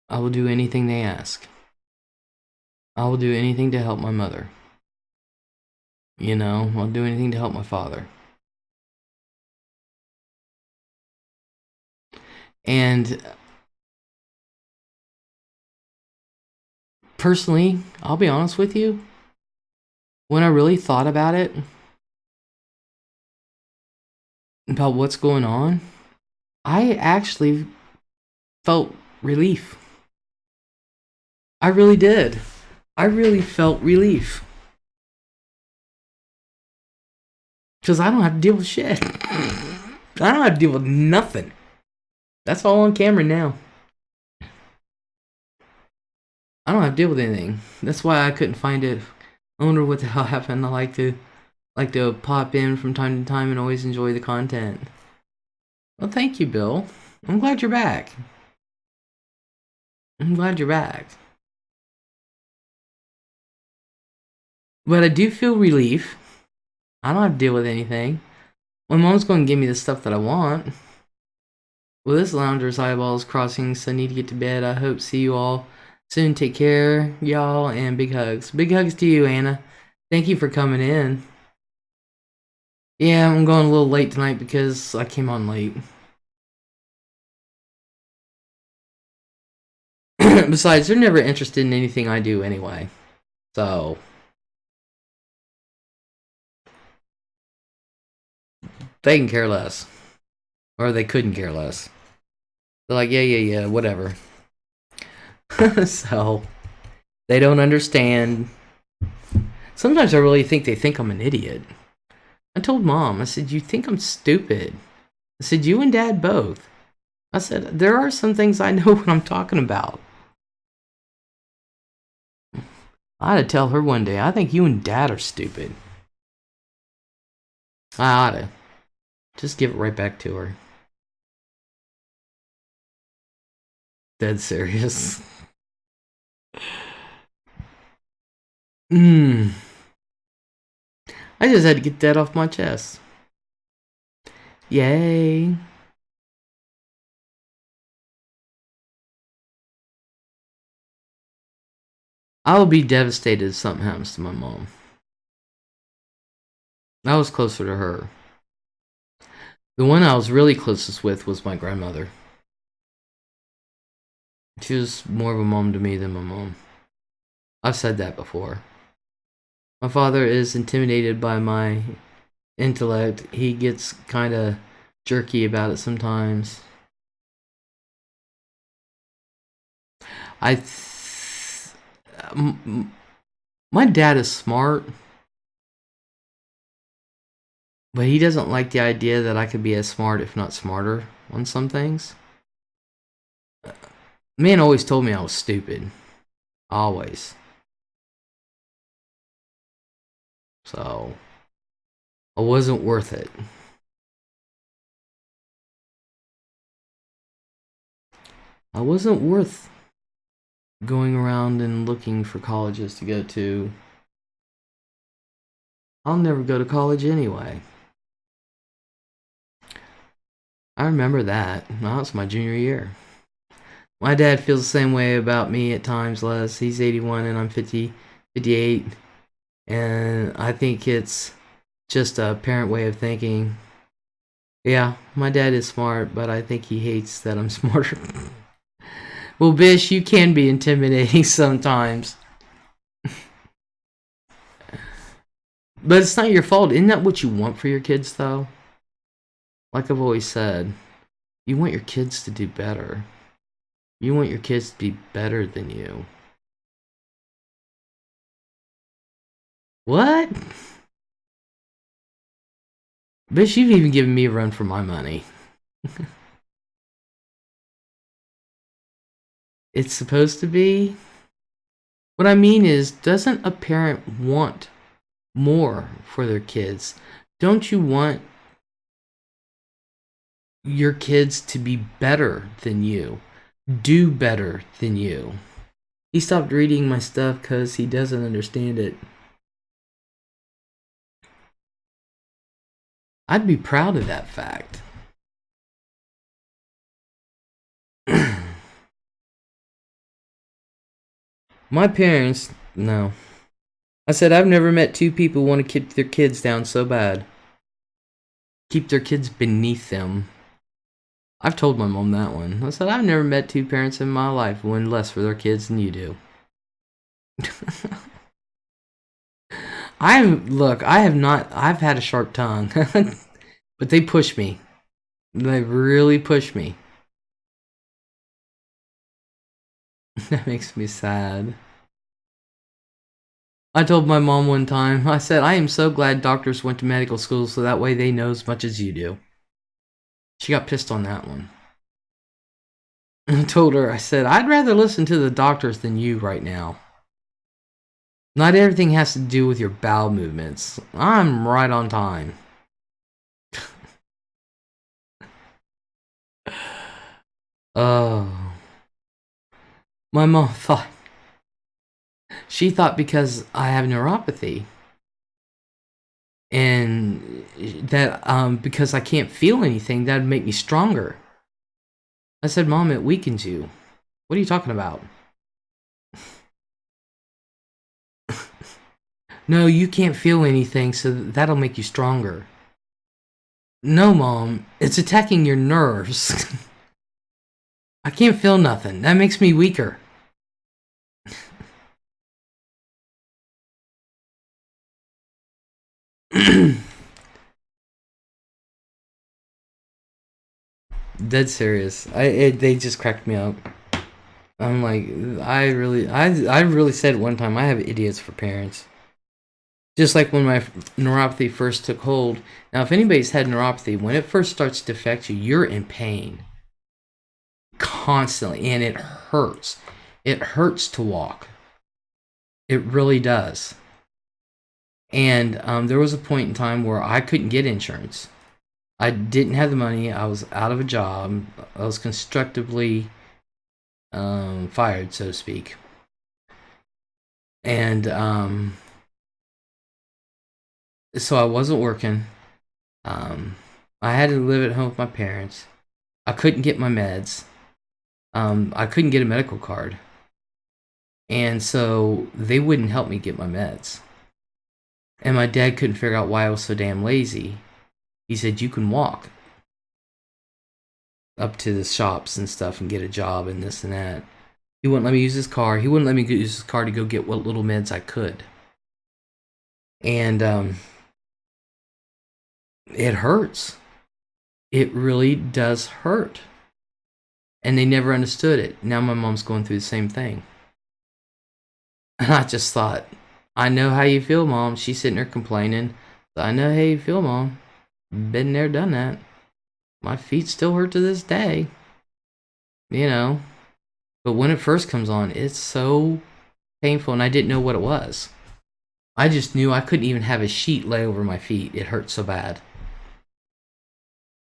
I will do anything they ask. I will do anything to help my mother. You know, I'll do anything to help my father. And personally, I'll be honest with you, when I really thought about it, about what's going on, I actually felt relief. I really did. I really felt relief. Because I don't have to deal with shit. I don't have to deal with nothing. That's all on camera now. I don't have to deal with anything. That's why I couldn't find it. I wonder what the hell happened. I like to pop in from time to time and always enjoy the content. Well, thank you, Bill. I'm glad you're back. I'm glad you're back. But I do feel relief. I don't have to deal with anything. My mom's going to give me the stuff that I want. Well, this lounger's eyeballs crossing, so I need to get to bed. I hope to see you all soon. Take care, y'all, and big hugs. Big hugs to you, Anna. Thank you for coming in. Yeah, I'm going a little late tonight because I came on late. Besides, they're never interested in anything I do anyway. So they can care less. Or they couldn't care less. They're like, yeah, whatever. So, they don't understand. Sometimes I really think they think I'm an idiot. I told Mom, I said, you think I'm stupid. I said, you and Dad both. I said, there are some things I know what I'm talking about. I ought to tell her one day, I think you and Dad are stupid. I ought to. Just give it right back to her. Dead serious. I just had to get that off my chest. Yay. I will be devastated if something happens to my mom. I was closer to her. The one I was really closest with was my grandmother. She was more of a mom to me than my mom. I've said that before. My father is intimidated by my intellect. He gets kind of jerky about it sometimes. My dad is smart, but he doesn't like the idea that I could be as smart, if not smarter, on some things. Man always told me I was stupid. Always. So, I wasn't worth it. I wasn't worth going around and looking for colleges to go to. I'll never go to college anyway. I remember that. Well, it's my junior year. My dad feels the same way about me at times, Les. He's 81 and I'm 58. And I think it's just a parent way of thinking. Yeah, my dad is smart, but I think he hates that I'm smarter. Well, Bish, you can be intimidating sometimes. But it's not your fault. Isn't that what you want for your kids, though? Like I've always said, you want your kids to do better. You want your kids to be better than you. What? Bish, you've even given me a run for my money. It's supposed to be? What I mean is, doesn't a parent want more for their kids? Don't you want your kids to be better than you? Do better than you? He stopped reading my stuff because he doesn't understand it. I'd be proud of that fact. My parents, no. I said, I've never met two people who want to keep their kids down so bad. Keep their kids beneath them. I've told my mom that one. I said, I've never met two parents in my life who want less for their kids than you do. I've had a sharp tongue. But they push me. They really push me. That makes me sad. I told my mom one time, I said, I am so glad doctors went to medical school so that way they know as much as you do. She got pissed on that one. I told her, I said, I'd rather listen to the doctors than you right now. Not everything has to do with your bowel movements. I'm right on time. Oh. My mom thought. She thought because I have neuropathy. And that because I can't feel anything, that'd make me stronger. I said, Mom, it weakens you. What are you talking about? No, you can't feel anything, so that'll make you stronger. No, Mom, it's attacking your nerves. I can't feel nothing. That makes me weaker. Dead serious. They just cracked me up. I'm like, I really said one time, I have idiots for parents. Just like when my neuropathy first took hold. Now, if anybody's had neuropathy, when it first starts to affect you, you're in pain constantly, and it hurts. It hurts to walk. It really does. And there was a point in time where I couldn't get insurance. I didn't have the money. I was out of a job. I was constructively fired, so to speak. And so I wasn't working. I had to live at home with my parents. I couldn't get my meds. I couldn't get a medical card. And so they wouldn't help me get my meds. And my dad couldn't figure out why I was so damn lazy. He said, you can walk up to the shops and stuff and get a job and this and that. He wouldn't let me use his car. He wouldn't let me use his car to go get what little meds I could. And it hurts. It really does hurt. And they never understood it. Now my mom's going through the same thing. And I just thought, I know how you feel, Mom. She's sitting there complaining. I know how you feel, Mom. Been there, done that. My feet still hurt to this day. You know. But when it first comes on, it's so painful, and I didn't know what it was. I just knew I couldn't even have a sheet lay over my feet. It hurt so bad.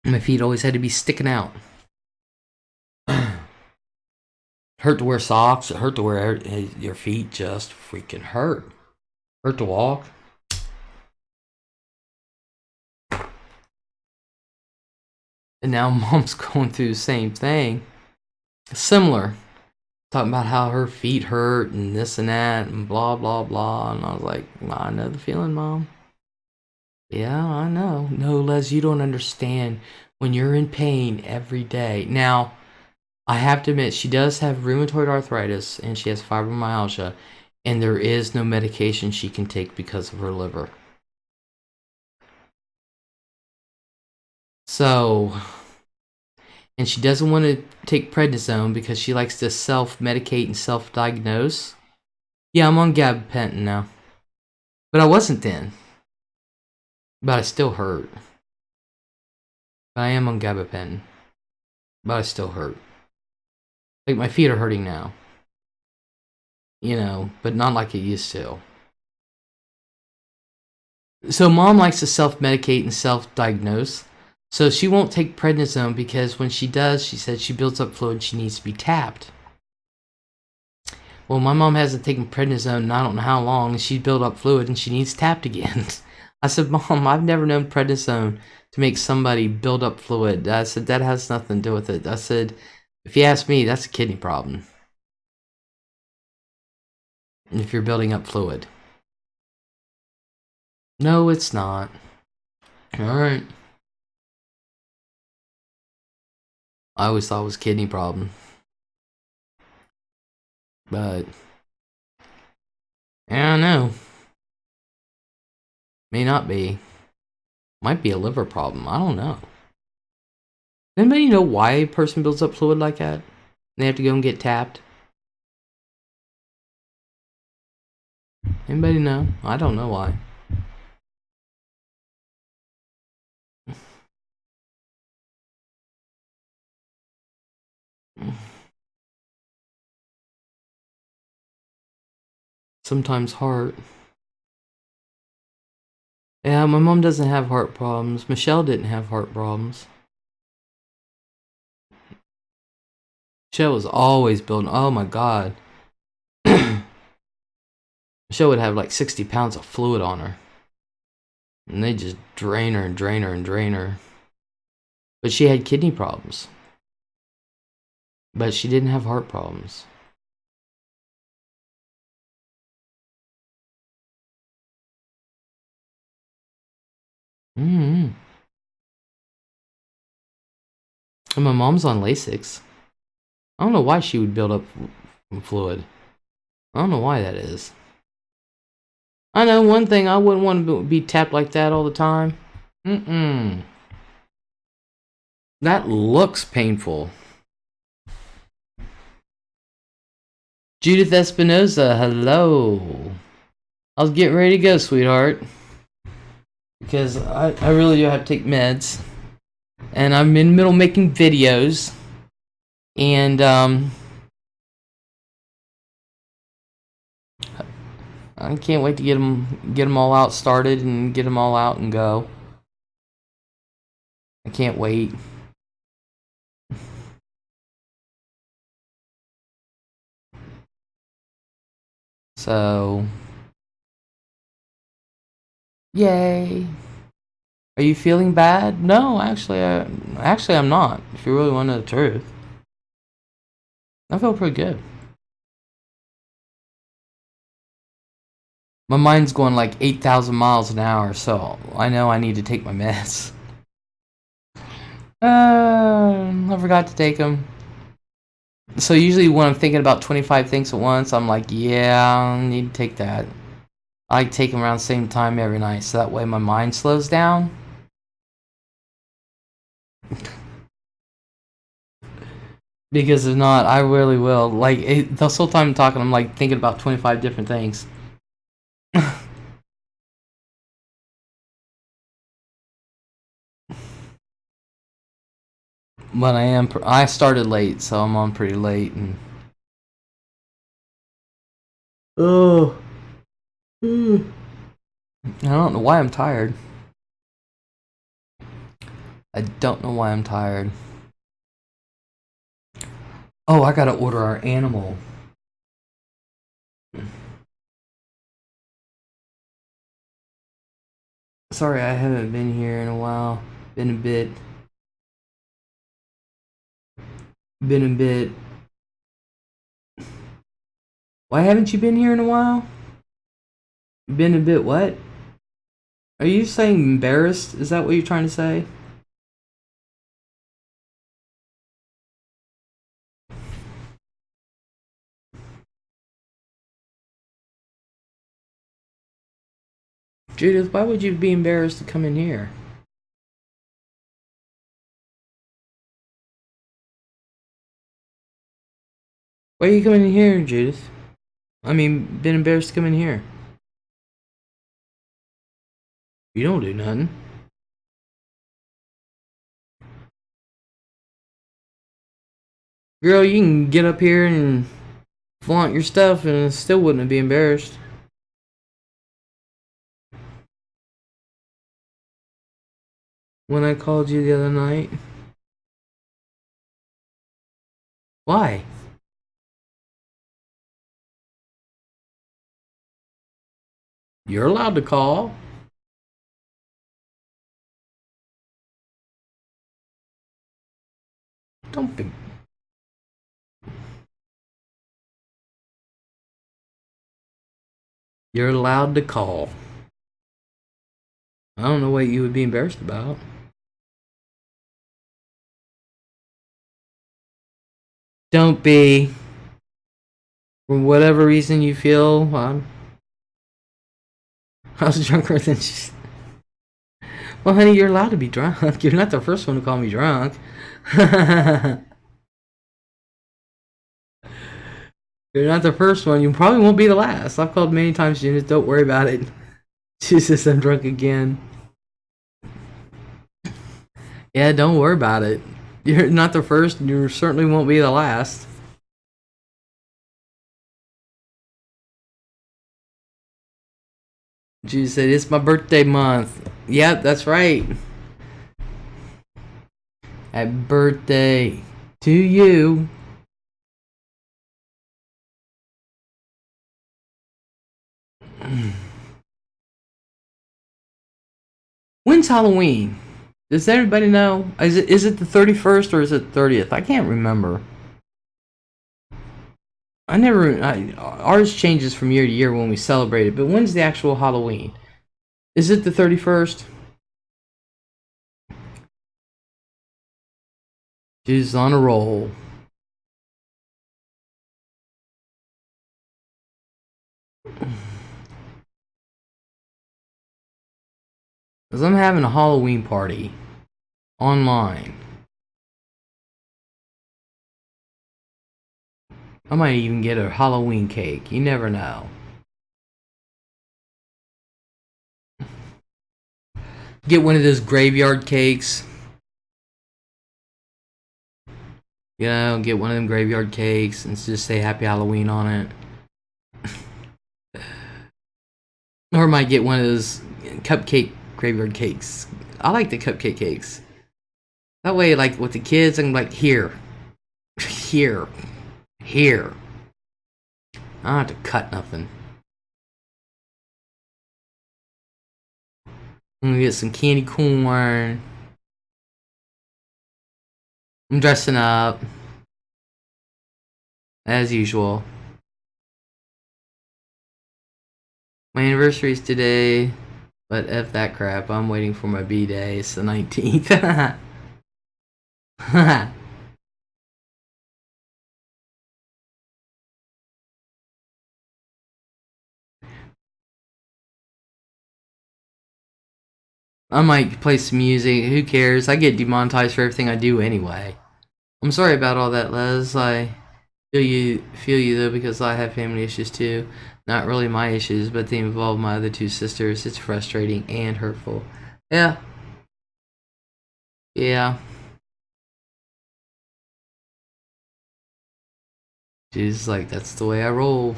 My feet always had to be sticking out. Hurt to wear socks. It hurt to wear your feet. Just freaking hurt. Hurt to walk. And now Mom's going through the same thing. Similar. Talking about how her feet hurt and this and that and blah, blah, blah. And I was like, I know the feeling, Mom. Yeah, I know. No, Les, you don't understand. When you're in pain every day. Now, I have to admit, she does have rheumatoid arthritis and she has fibromyalgia. And there is no medication she can take because of her liver. So, and she doesn't want to take prednisone because she likes to self-medicate and self-diagnose. Yeah, I'm on gabapentin now. But I wasn't then. But I still hurt. But I am on gabapentin. But I still hurt. Like, my feet are hurting now. You know, but not like it used to. So Mom likes to self-medicate and self-diagnose. So she won't take prednisone because when she does, she says she builds up fluid and she needs to be tapped. Well, my mom hasn't taken prednisone in I don't know how long, and she's built up fluid and she needs tapped again. I said, Mom, I've never known prednisone to make somebody build up fluid. I said, that has nothing to do with it. I said, if you ask me, that's a kidney problem. If you're building up fluid. No, it's not. Alright. I always thought it was a kidney problem. But I don't know. May not be. Might be a liver problem. I don't know. Anybody know why a person builds up fluid like that? They have to go and get tapped? Anybody know? I don't know why. Sometimes heart. Yeah, my mom doesn't have heart problems. Michelle didn't have heart problems. Michelle was always building. Oh my god. Michelle would have like 60 pounds of fluid on her. And they just drain her and drain her and drain her. But she had kidney problems. But she didn't have heart problems. And my mom's on LEZ'S. I don't know why she would build up fluid. I don't know why that is. I know one thing, I wouldn't want to be tapped like that all the time. That looks painful. Judith Espinoza, hello. I was getting ready to go, sweetheart. Because I really do have to take meds. And I'm in the middle of making videos. And, I can't wait to get them all out started and get them all out and go. I can't wait. So, yay. Are you feeling bad? No, actually I'm not. If you really want to know the truth. I feel pretty good. My mind's going like 8,000 miles an hour, so I know I need to take my meds. I forgot to take them. So usually when I'm thinking about 25 things at once, I'm like, yeah, I need to take that. I take them around the same time every night, so that way my mind slows down. Because if not, I really will. Like, the whole time I'm talking, I'm like thinking about 25 different things. But I started late, so I'm on pretty late. And oh. I don't know why I'm tired. I don't know why I'm tired. Oh, I gotta order our animal. Sorry, I haven't been here in a while. Been a bit. Why haven't you been here in a while? Been a bit what? Are you saying embarrassed? Is that what you're trying to say? Judith, why would you be embarrassed to come in here? Why are you coming in here, Judith? I mean, been embarrassed to come in here. You don't do nothing. Girl, you can get up here and flaunt your stuff and still wouldn't be embarrassed. When I called you the other night. Why? You're allowed to call. Don't be. You're allowed to call. I don't know what you would be embarrassed about. Don't be. For whatever reason you feel, I was drunker than she. Well, honey, you're allowed to be drunk. You're not the first one to call me drunk. You're not the first one. You probably won't be the last. I've called many times, Judith. Don't worry about it. She says I'm drunk again. Yeah, don't worry about it. You're not the first, and you certainly won't be the last. She said, it's my birthday month. Yep, that's right. Happy birthday to you. When's Halloween? Does everybody know? Is it the 31st or is it 30th? I can't remember. Ours changes from year to year when we celebrate it, but when's the actual Halloween? Is it the 31st? She's on a roll. Because I'm having a Halloween party online. I might even get a Halloween cake. You never know. Get one of those graveyard cakes. You know, get one of them graveyard cakes and just say Happy Halloween on it. Or I might get one of those cupcake graveyard cakes. I like the cupcake cakes. That way, like, with the kids, I'm like, here. Here. Here. I don't have to cut nothing. I'm gonna get some candy corn. I'm dressing up. As usual. My anniversary is today, but F that crap. I'm waiting for my B-day. It's the 19th. I might play some music. Who cares? I get demonetized for everything I do anyway. I'm sorry about all that, Les. I feel you though, because I have family issues too. Not really my issues, but they involve my other two sisters. It's frustrating and hurtful. Yeah. Yeah. She's like, that's the way I roll.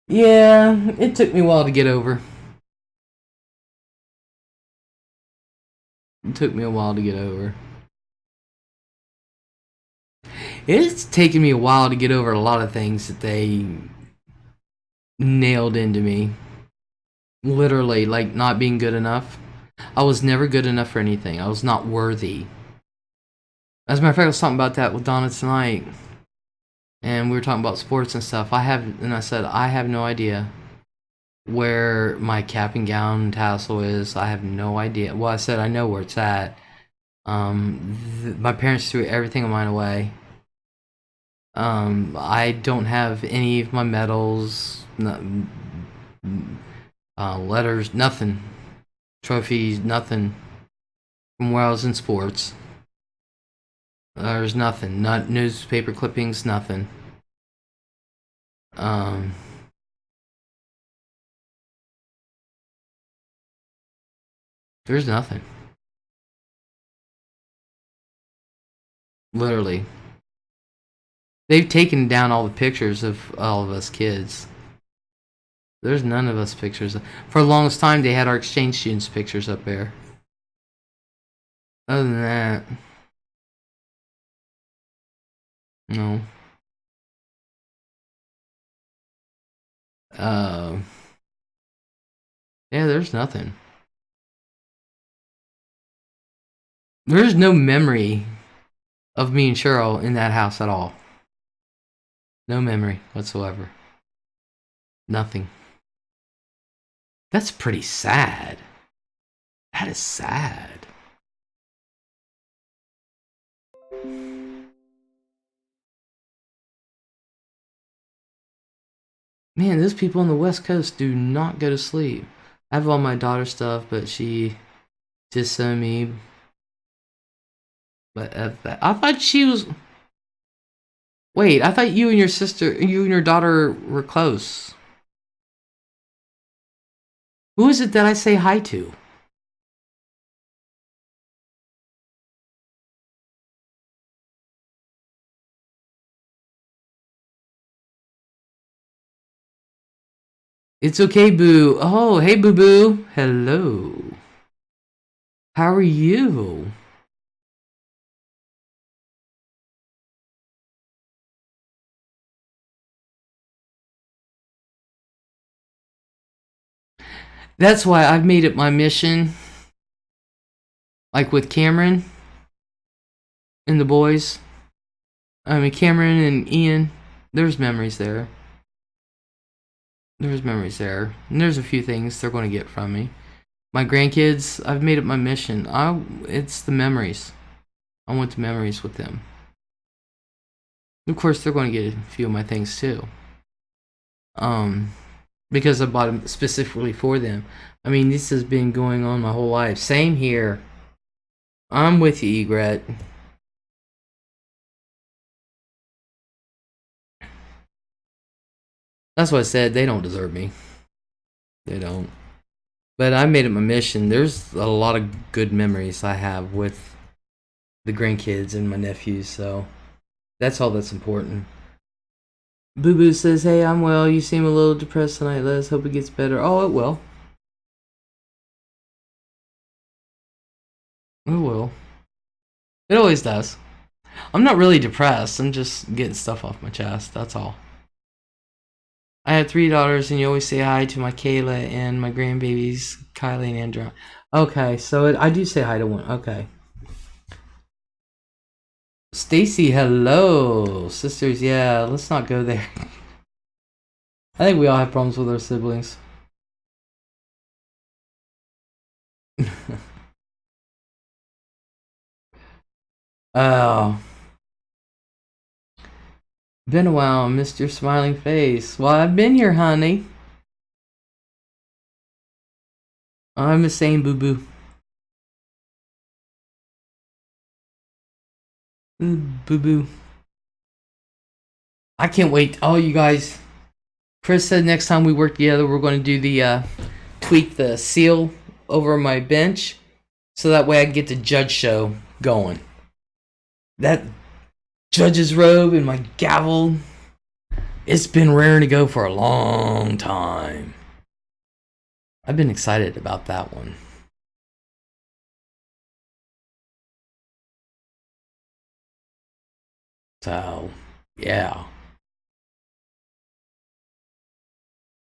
Yeah, it took me a while to get over. It took me a while to get over. It's taken me a while to get over a lot of things that they nailed into me. Literally, like not being good enough. I was never good enough for anything. I was not worthy. As a matter of fact, I was talking about that with Donna tonight. And we were talking about sports and stuff. I said, I have no idea where my cap and gown tassel is. I have no idea. Well, I said, I know where it's at. My parents threw everything of mine away. I don't have any of my medals, letters, nothing. Trophies, nothing. From where I was in sports. There's nothing. Not newspaper clippings, nothing. There's nothing. Literally. They've taken down all the pictures of all of us kids. There's none of us pictures. For the longest time, they had our exchange students' pictures up there. Other than that, no. Yeah, there's nothing. There's no memory of me and Cheryl in that house at all. No memory whatsoever. Nothing. That's pretty sad. That is sad. Man, those people on the West Coast do not go to sleep. I have all my daughter's stuff, but she disowned me. But I thought she was. Wait, I thought you and your daughter were close. Who is it that I say hi to? It's okay, Boo. Oh, hey, Boo Boo. Hello. How are you? That's why I've made it my mission. Like with Cameron and the boys. I mean, Cameron and Ian. There's memories there. There's memories there. And there's a few things they're going to get from me. My grandkids, I've made it my mission. It's the memories. I want the memories with them. Of course, they're going to get a few of my things too. Because I bought them specifically for them. I mean, this has been going on my whole life. Same here. I'm with you, Egret. That's what I said. They don't deserve me. They don't. But I made it my mission. There's a lot of good memories I have with the grandkids and my nephews, so that's all that's important. Boo Boo says, "Hey, I'm well. You seem a little depressed tonight, Les. Hope it gets better." Oh, it will. It will. It always does. I'm not really depressed. I'm just getting stuff off my chest. That's all. I have 3 daughters, and you always say hi to my Kayla and my grandbabies, Kylie and Andra. Okay, so I do say hi to one. Okay. Stacy, hello. Sisters, yeah, let's not go there. I think we all have problems with our siblings. Oh. Been a while, missed your smiling face. Well, I've been here, honey. I'm the same, Boo Boo. Boo Boo. I can't wait. Oh, you guys. Chris said next time we work together, we're going to do the tweak the seal over my bench, so that way I can get the judge show going. That judge's robe and my gavel, it's been raring to go for a long time. I've been excited about that one. So, yeah.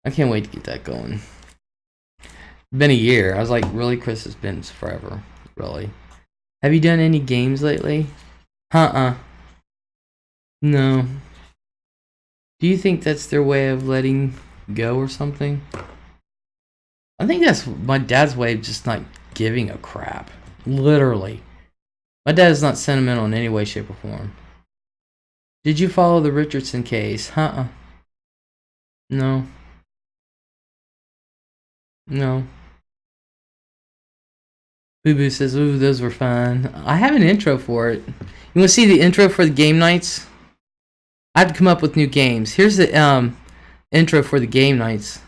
I can't wait to get that going. Been a year. I was like, really, Chris? It's been forever. Really. Have you done any games lately? No. Do you think that's their way of letting go or something? I think that's my dad's way of just not giving a crap. Literally. My dad is not sentimental in any way, shape, or form. Did you follow the Richardson case? No. No. Boo Boo says, ooh, those were fun. I have an intro for it. You want to see the intro for the game nights? I had to come up with new games. Here's the intro for the game nights.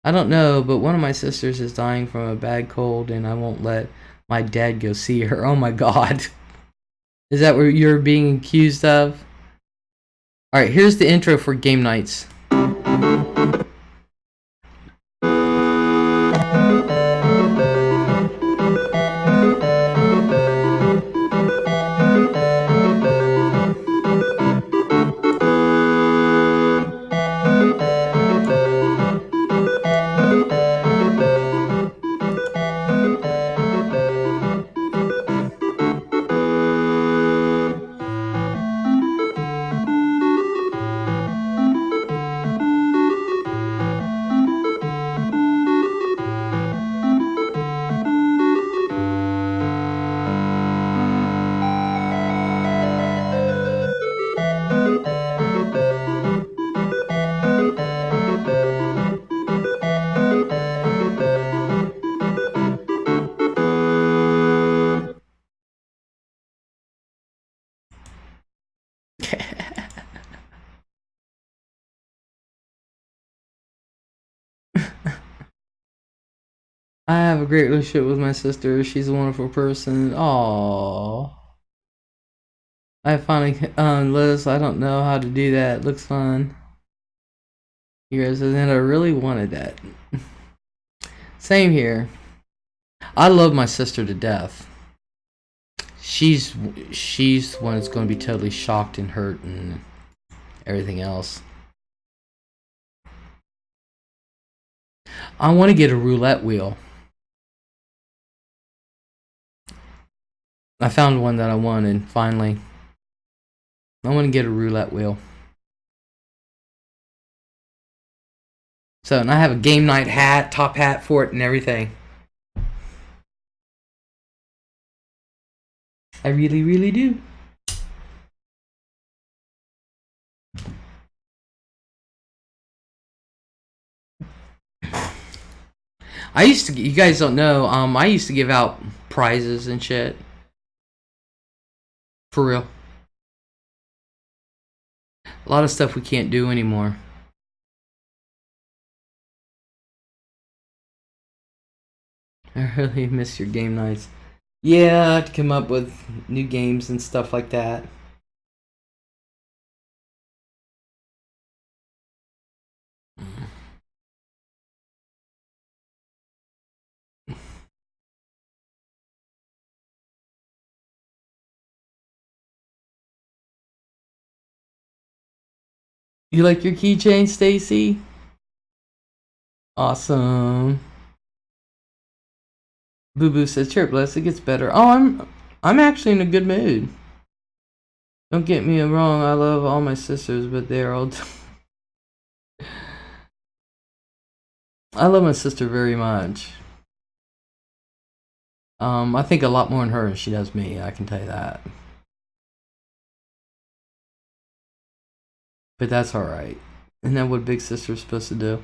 I don't know, but one of my sisters is dying from a bad cold, and I won't let my dad go see her. Oh my god. Is that what you're being accused of? Alright, here's the intro for game nights. I have a great relationship with my sister. She's a wonderful person. Aww. I finally, Liz, I don't know how to do that. Looks fun. You guys, and I really wanted that. Same here. I love my sister to death. She's the one that's going to be totally shocked and hurt and everything else. I want to get a roulette wheel. I found one that I wanted, finally. I want to get a roulette wheel. So, and I have a game night hat, top hat for it and everything. I really, really do. I used to, you guys don't know, I used to give out prizes and shit. For real. A lot of stuff we can't do anymore. I really miss your game nights. Yeah, to come up with new games and stuff like that. You like your keychain, Stacy? Awesome. Boo Boo says, "Chirp, Bless, it gets better." Oh, I'm actually in a good mood. Don't get me wrong, I love all my sisters, but they're all. I love my sister very much. I think a lot more in her than she does me. I can tell you that. But that's all right. Isn't that what big sister's supposed to do?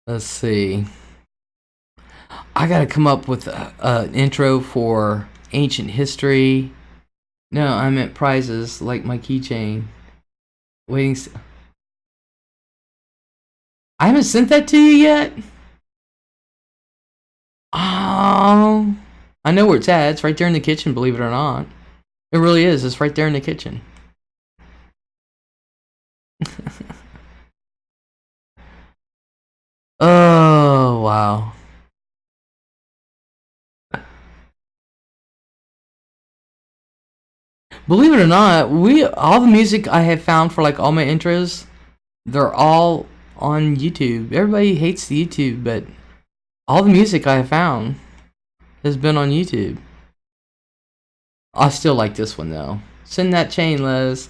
Let's see. I gotta come up with an intro for ancient history. No, I meant prizes like my keychain. Waiting. I haven't sent that to you yet. Oh, I know where it's at. It's right there in the kitchen. Believe it or not, it really is. It's right there in the kitchen. Oh wow. Believe it or not, all the music I have found for like all my intros, they're all on YouTube. Everybody hates the YouTube, but all the music I have found has been on YouTube. I still like this one though. Send that chain, Les.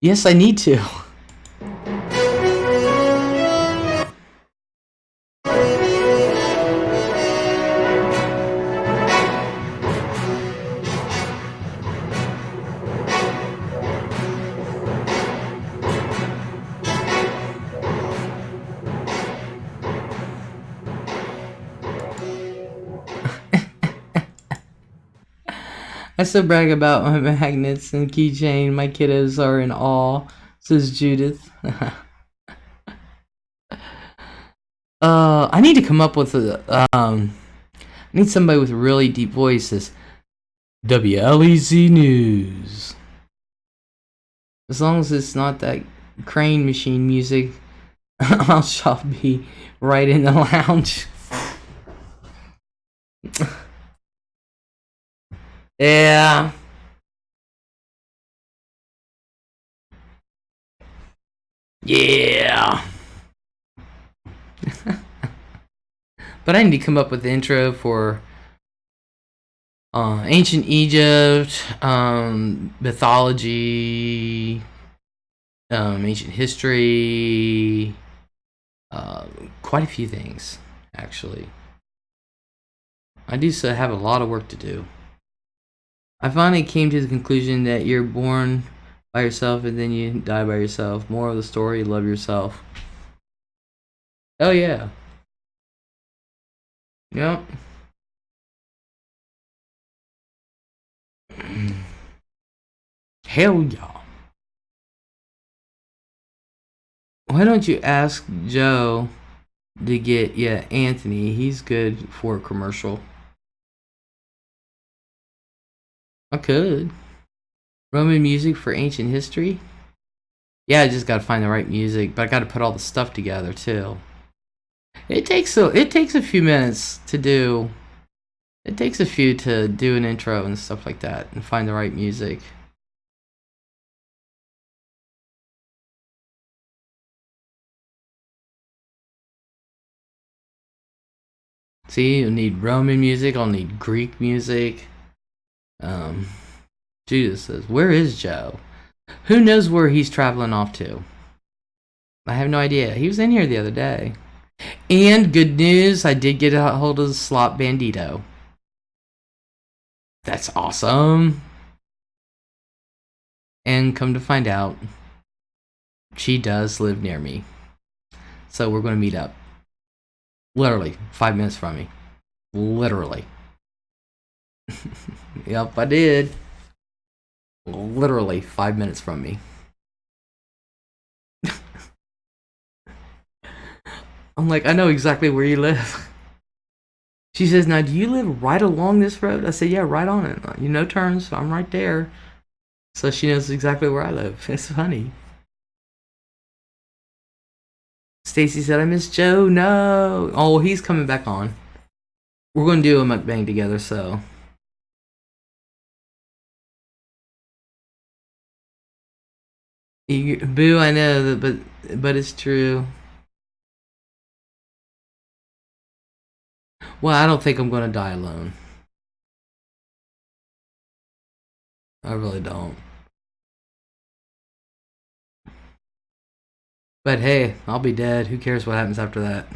Yes, I need to. I still brag about my magnets and keychain. My kiddos are in awe, says Judith. I need to come up with I need somebody with a really deep voices. WLEZ News. As long as it's not that crane machine music, I shall be right in the lounge. Yeah. Yeah. But I need to come up with the intro for ancient Egypt, mythology, ancient history, quite a few things, actually. I do still have a lot of work to do. I finally came to the conclusion that you're born by yourself and then you die by yourself. More of the story, love yourself. Oh yeah. Yep. Hell yeah. Why don't you ask Joe to get Anthony? He's good for a commercial. I could. Roman music for ancient history? Yeah, I just gotta find the right music, but I gotta put all the stuff together too. It takes a few minutes to do. It takes a few to do an intro and stuff like that and find the right music. See, you'll need Roman music, I'll need Greek music. Judas says, "Where is Joe? Who knows where he's traveling off to? I have no idea. He was in here the other day." And good news, I did get a hold of the Slot Bandito. That's awesome. And come to find out, she does live near me. So we're going to meet up. Literally, 5 minutes from me. Literally. Yep, I did. Literally 5 minutes from me. I'm like, I know exactly where you live. She says, now do you live right along this road? I said, yeah, right on it. You know turns, so I'm right there. So she knows exactly where I live. It's funny. Stacy said, I miss Joe. No. Oh, he's coming back on. We're going to do a mukbang together, so. Boo, I know, but it's true. Well, I don't think I'm going to die alone. I really don't. But hey, I'll be dead. Who cares what happens after that?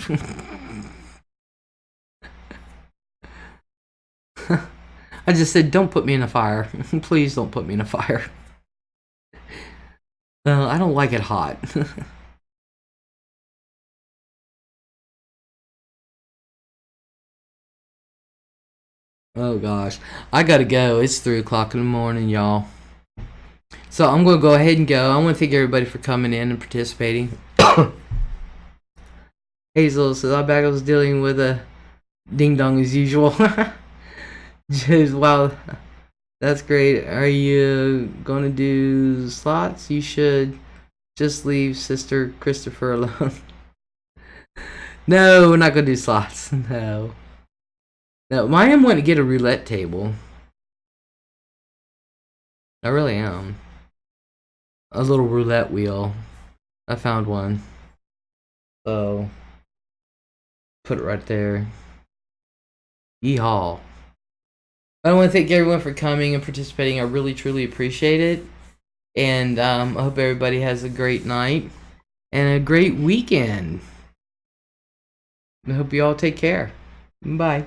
I just said, don't put me in a fire. Please don't put me in a fire. I don't like it hot. Oh gosh. I gotta go. It's 3 o'clock in the morning, y'all. So I'm gonna go ahead and go. I want to thank everybody for coming in and participating. Hazel says, I was dealing with a ding dong as usual. Just, wow, that's great. Are you gonna do slots? You should just leave Sister Christopher alone. No, we're not gonna do slots. No. No, I am wanting to get a roulette table. I really am. A little roulette wheel. I found one. So, put it right there. Yeehaw. I want to thank everyone for coming and participating. I really, truly appreciate it. And I hope everybody has a great night and a great weekend. I hope you all take care. Bye.